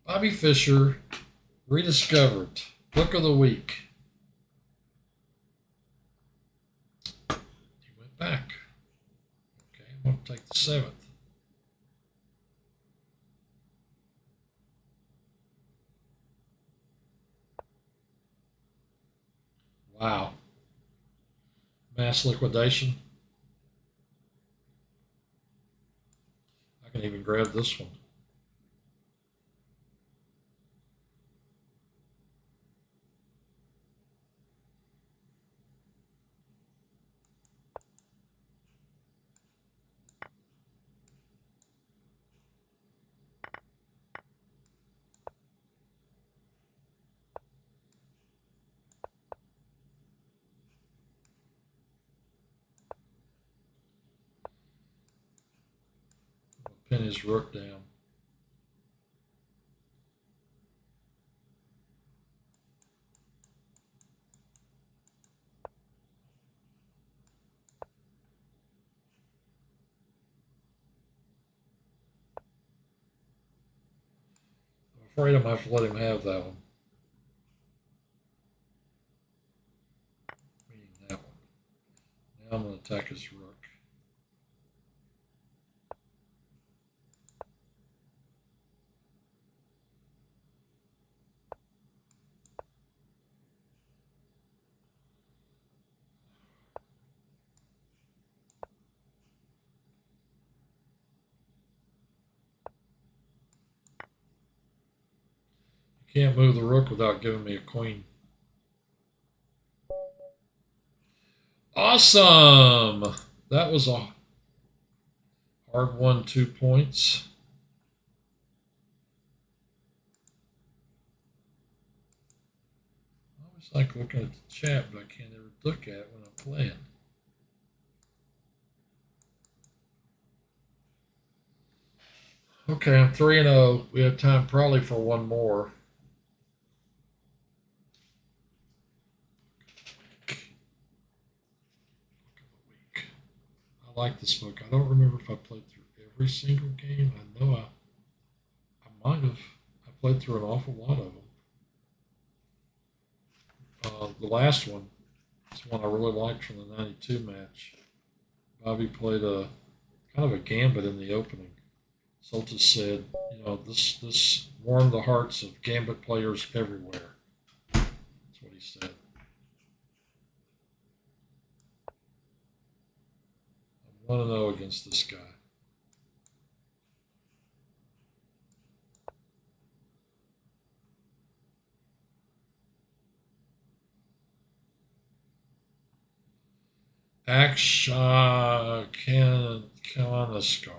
Bobby Fischer rediscovered. Book of the week. He went back. Okay, I'm going to take the 7th. Wow. Mass liquidation. I can even grab this one. Pin his rook down. I'm afraid I'm going to have to let him have that one. Meaning that one. Now I'm going to attack his rook. Can't move the rook without giving me a queen. Awesome! That was a hard one, 2 points. I always like looking at the chat, but I can't ever look at it when I'm playing. Okay, I'm 3-0. We have time probably for one more. I like this book. I don't remember if I played through every single game. I know I might have. I played through an awful lot of them. The last one is one I really liked from the 92 match. Bobby played a kind of a gambit in the opening. Soltis said, you know, this warmed the hearts of gambit players everywhere. That's what he said. I'm 1-0 against this guy. Aksha Kanaskar.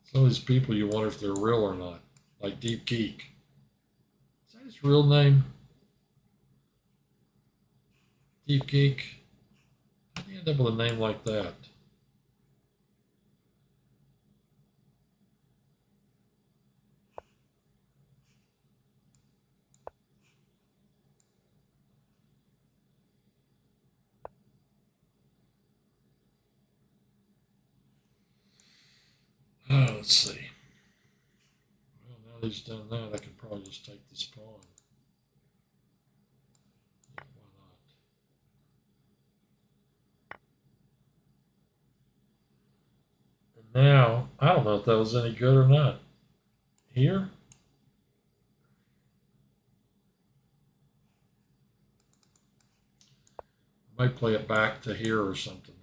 Some of these people you wonder if they're real or not, like Deep Geek. Is that his real name? Deep Geek? How do you end up with a name like that? Oh, let's see. Well, now that he's done that, I can probably just take this pawn. Yeah, why not? And now, I don't know if that was any good or not. Here? I might play it back to here or something.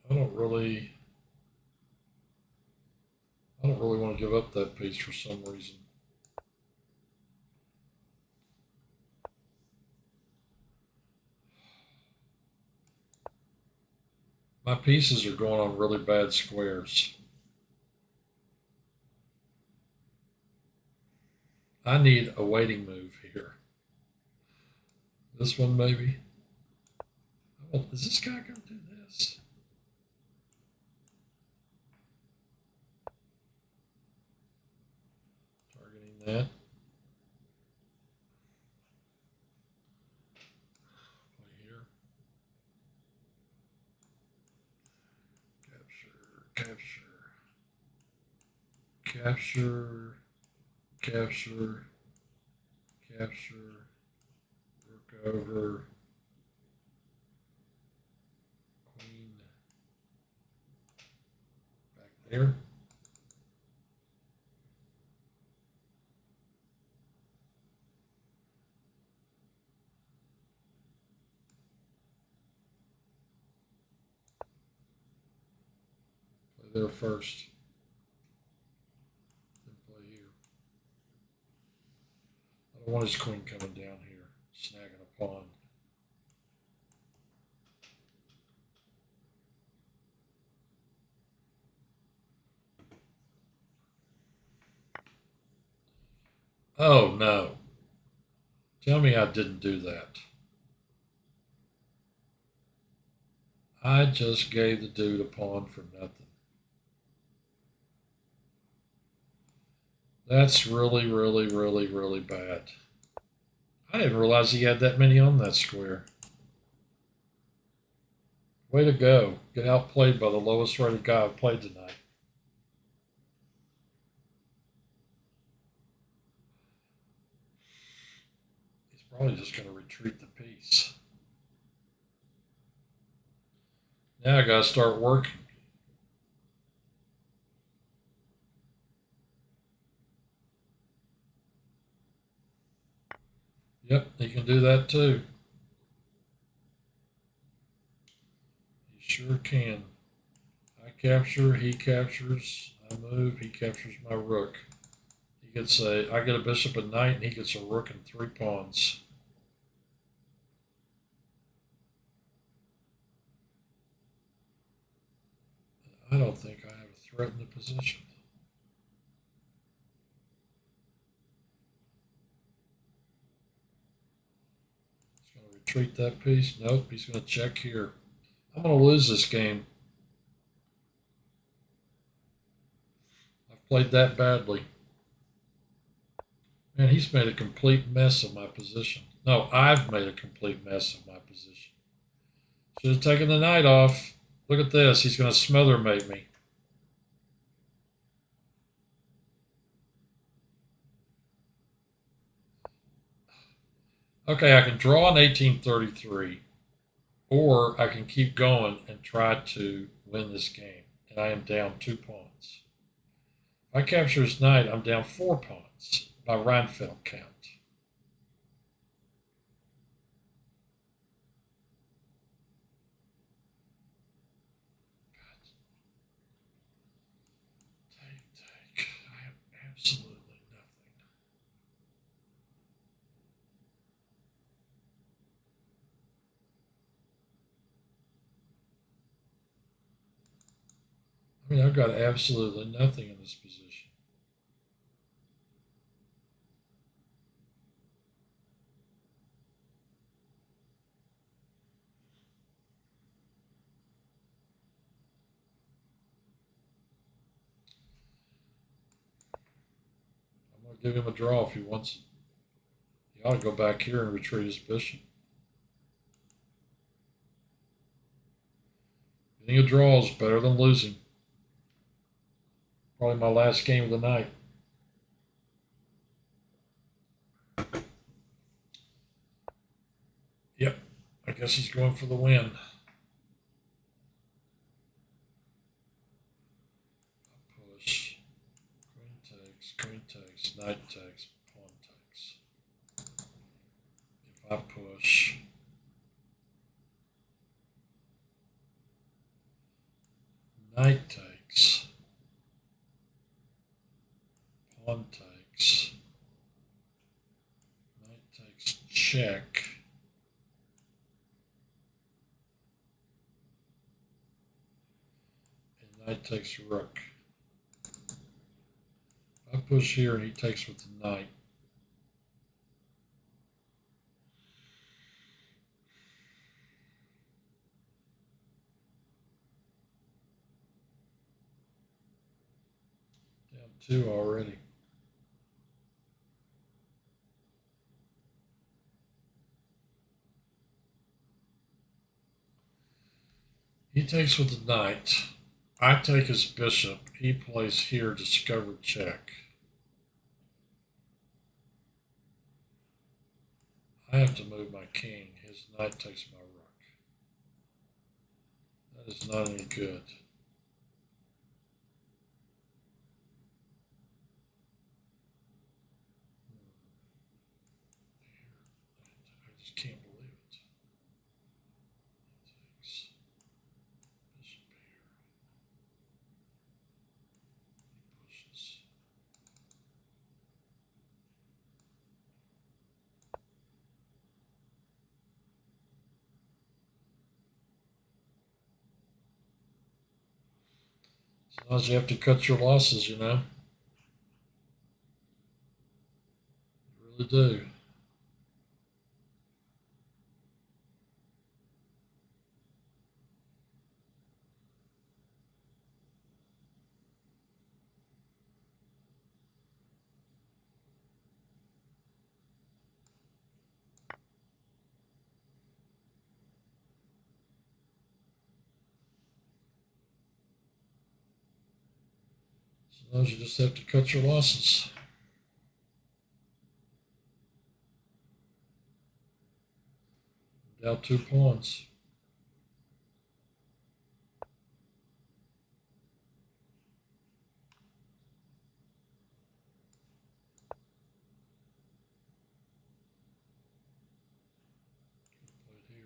I don't really want to give up that piece for some reason. My pieces are going on really bad squares. I need a waiting move here. This one maybe. Oh, is this guy going to do this? Targeting that. Play here. Capture. Rook over. Queen. Back there. Play there first. Then play here. I don't want his queen coming down here, snagging a pawn. Oh no. Tell me I didn't do that. I just gave the dude a pawn for nothing. That's really, really, really, really bad. I didn't realize he had that many on that square. Way to go. Get outplayed by the lowest rated guy I've played tonight. He's Probably just going to retreat the piece. Now I got to start working. Yep, he can do that too. He sure can. I capture, he captures, I move, he captures my rook. He gets I get a bishop and knight, and he gets a rook and 3 pawns. I don't think I have a threat in the position. He's going to retreat that piece. Nope, he's going to check here. I'm going to lose this game. I've played that badly. Man, he's made a complete mess of my position. No, I've made a complete mess of my position. Should have taken the knight off. Look at this. He's going to smother mate me. Okay, I can draw in 1833, or I can keep going and try to win this game, and I am down 2 pawns. If I capture his knight, I'm down 4 pawns by Reinfeldt count. Take. I have absolutely nothing. I mean, I've got absolutely nothing in this position. I'm going to give him a draw if he wants it. He ought to go back here and retreat his bishop. Getting a draw is better than losing. Probably my last game of the night. Yep, I guess he's going for the win. Push. Queen takes, knight takes, pawn takes. If I push, knight takes, pawn takes, knight takes, check. And knight takes rook. I push here and he takes with the knight. Down 2 already. He takes with the knight. I take his bishop. He plays here, discovered check. I have to move my king. His knight takes my rook. That is not any good. I just can't believe it. He takes bishop here. He pushes. Sometimes you have to cut your losses, you know. You really do. Sometimes you just have to cut your losses. Down 2 pawns. Play it here.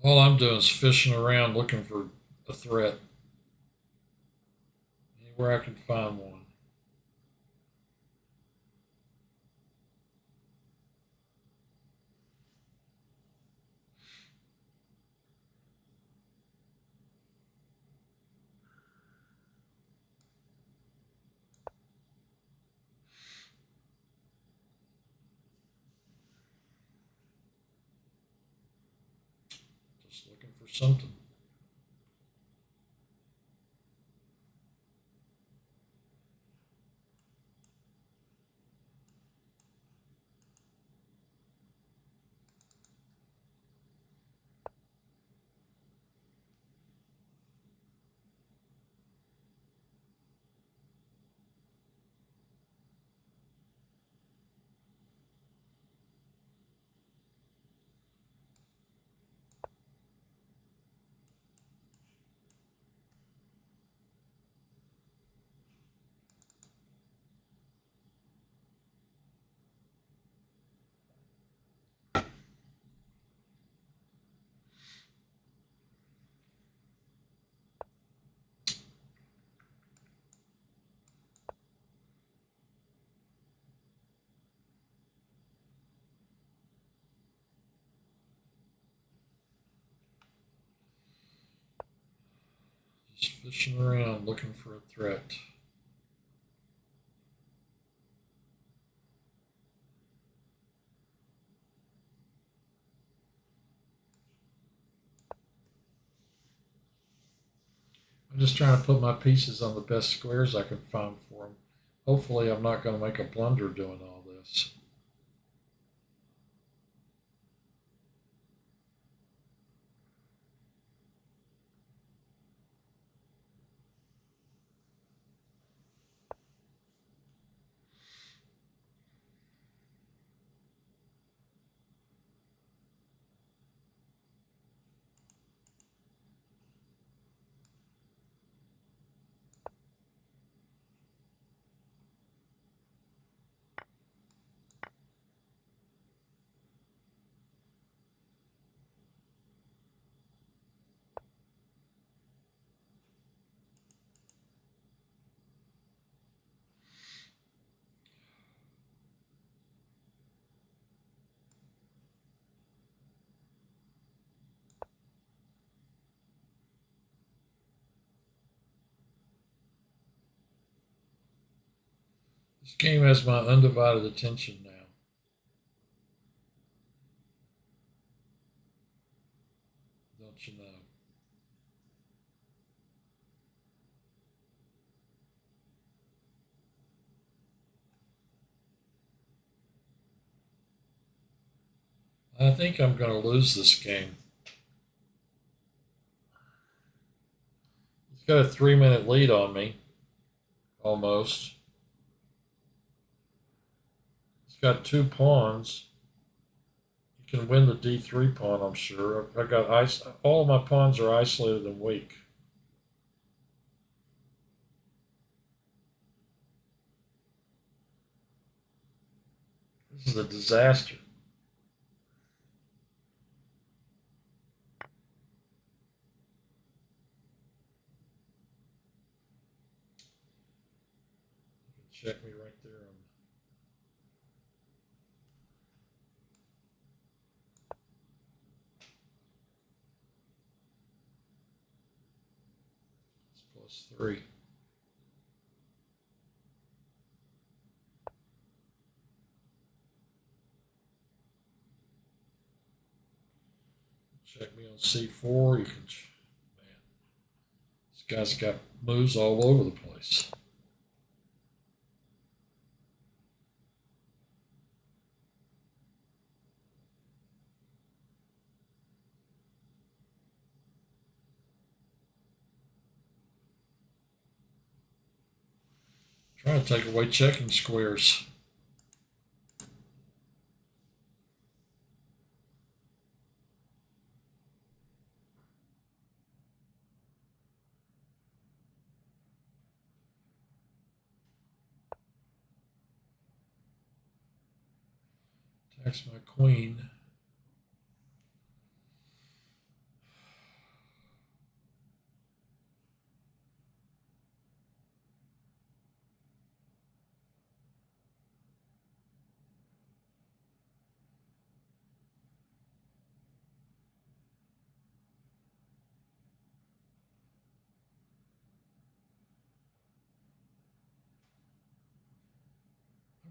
All I'm doing is fishing around looking for a threat. Anywhere I can find one. Just looking for something. Just fishing around looking for a threat. I'm just trying to put my pieces on the best squares I can find for them. Hopefully, I'm not going to make a blunder doing all this. This game has my undivided attention now. Don't you know? I think I'm going to lose this game. got a 3-minute lead on me, almost. He's got 2 pawns. He can win the d3 pawn, I'm sure. I got all of my pawns are isolated and weak. This is a disaster. Check me right there. It's +3. Check me on c4. You can, man, this guy's got moves all over the place. Trying to take away checking squares. Attacks my queen.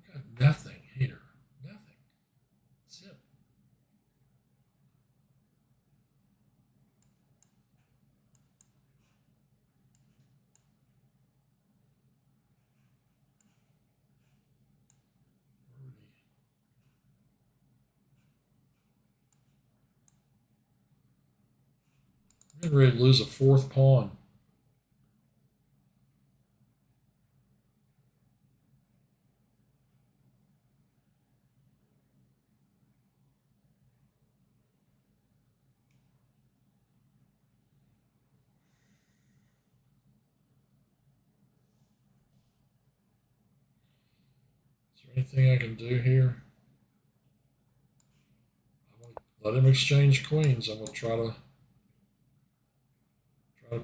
I've got nothing here. Nothing. Zip. I'm getting ready to lose a 4th pawn. Is there anything I can do here? I'm going to let him exchange queens. I'm going to try to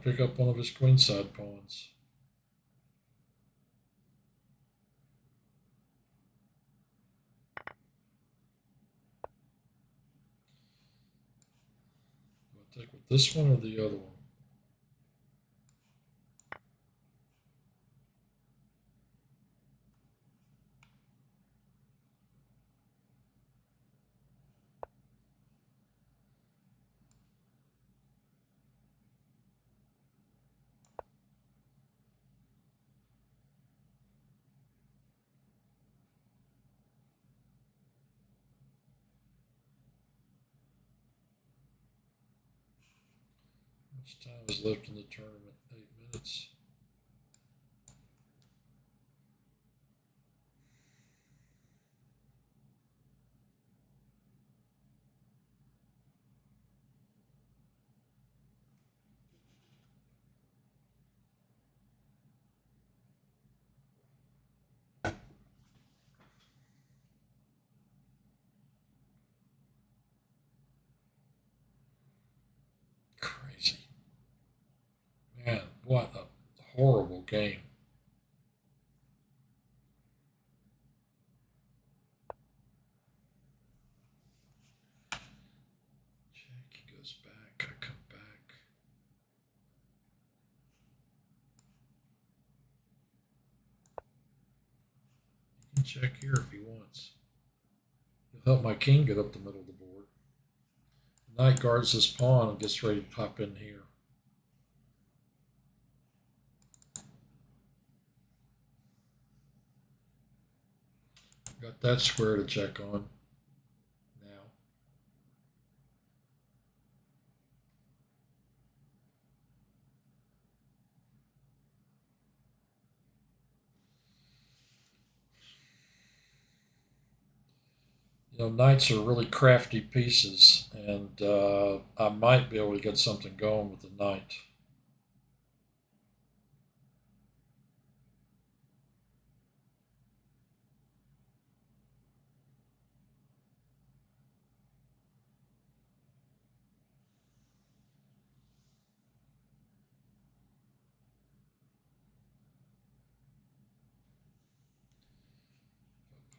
pick up one of his queenside pawns. I'll take with this one or the other one. How much time is left in the tournament? 8 minutes. Crazy. Man, what a horrible game. Check, he goes back, I come back. He can check here if he wants. He'll help my king get up the middle of the board. The knight guards this pawn and gets ready to pop in here. Got that square to check on now. knights are really crafty pieces, and I might be able to get something going with the knight.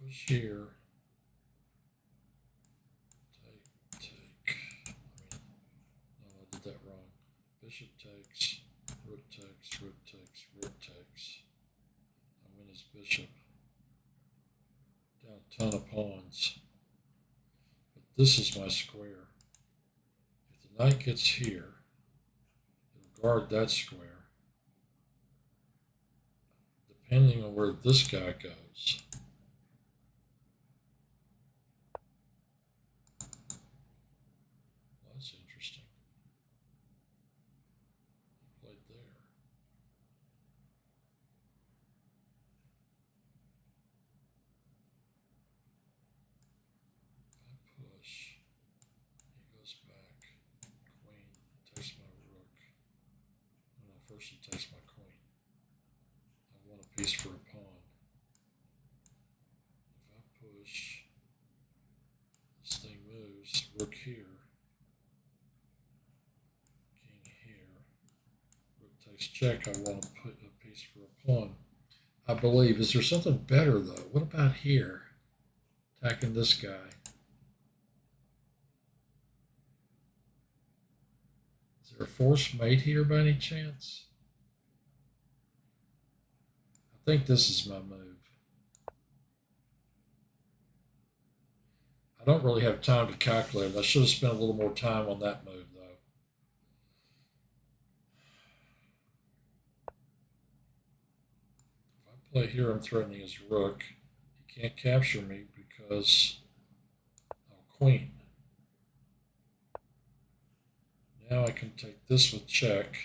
Push here. Take. No, I did that wrong. Bishop takes, rook takes, rook takes, rook takes. I win his bishop. Down a ton of pawns. But this is my square. If the knight gets here, it'll guard that square. Depending on where this guy goes. Well, that's interesting. He played there. I push. He goes back. Queen takes my rook. No, first he takes my queen. I want a piece for a pawn. If I push, this thing moves. Rook here. King here. Rook takes check. I want to put a piece for a pawn. I believe. Is there something better though? What about here? Attacking this guy. Is there a forced mate here by any chance? I think this is my move. I don't really have time to calculate it. I should have spent a little more time on that move, though. If I play here, I'm threatening his rook. He can't capture me because queen. Now I can take this with check.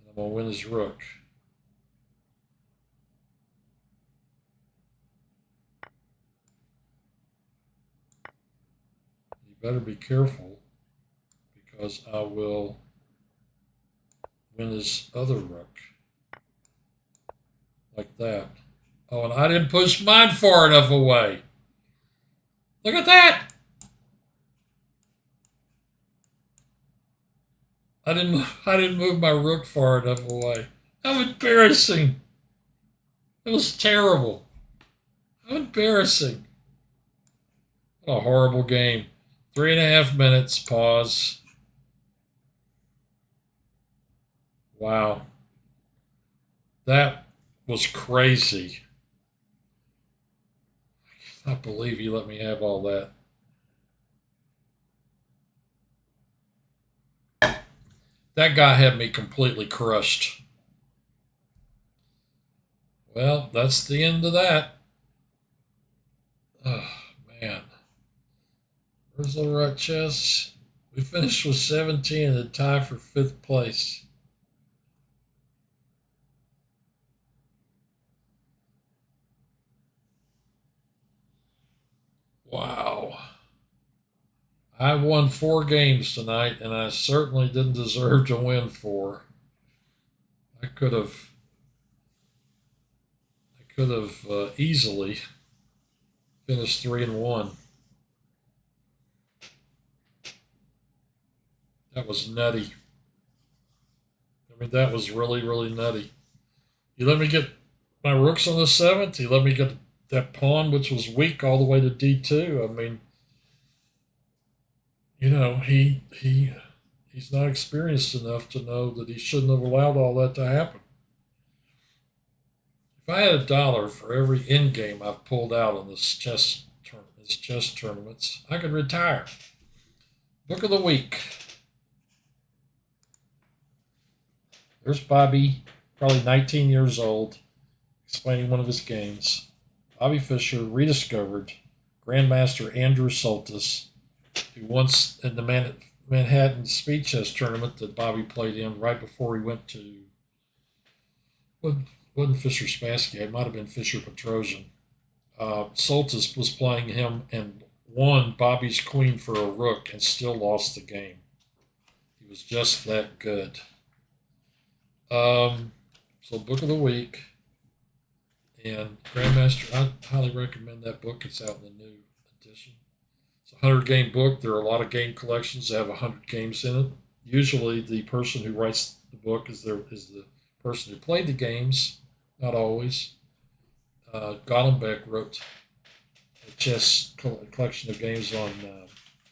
And I'm going to win his rook. You better be careful because I will win his other rook. Like that. Oh, and I didn't push mine far enough away. Look at that! I didn't move my rook far enough away. How embarrassing! It was terrible. How embarrassing! What a horrible game. 3.5 minutes. Pause. Wow. That was crazy. I cannot believe you let me have all that. That guy had me completely crushed. Well, that's the end of that. Oh, man. Where's Little Rock Chess? We finished with 17 and a tie for 5th place. Wow. I won 4 games tonight, and I certainly didn't deserve to win 4. I could have easily finished 3-1. That was nutty. I mean, that was really, really nutty. You let me get my rooks on the 7th. You let me get that pawn, which was weak, all the way to D2. I mean, he's not experienced enough to know that he shouldn't have allowed all that to happen. If I had $1 for every end game I've pulled out on this chess tournaments, I could retire. Book of the week. There's Bobby, probably 19 years old, explaining one of his games. Bobby Fischer rediscovered Grandmaster Andrew Soltis, who once in the Manhattan Speed Chess tournament that Bobby played in right before he went to what wasn't Fisher Spassky. It might have been Fisher Petrosian. Soltis was playing him and won Bobby's Queen for a rook and still lost the game. He was just that good. So book of the week and Grandmaster. I highly recommend that book. It's out in the new edition. It's a 100-game book. There are a lot of game collections that have 100 games in it. Usually, the person who writes the book is the person who played the games. Not always. Golombek wrote a chess collection of games on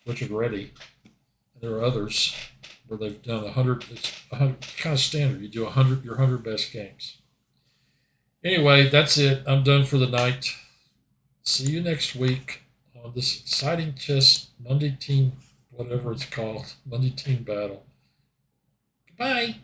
Richard Reddy. And there are others where they've done 100. It's 100, kind of standard. You do 100 your 100 best games. Anyway, that's it. I'm done for the night. See you next week on this exciting chess Monday team, whatever it's called, Monday team battle. Goodbye.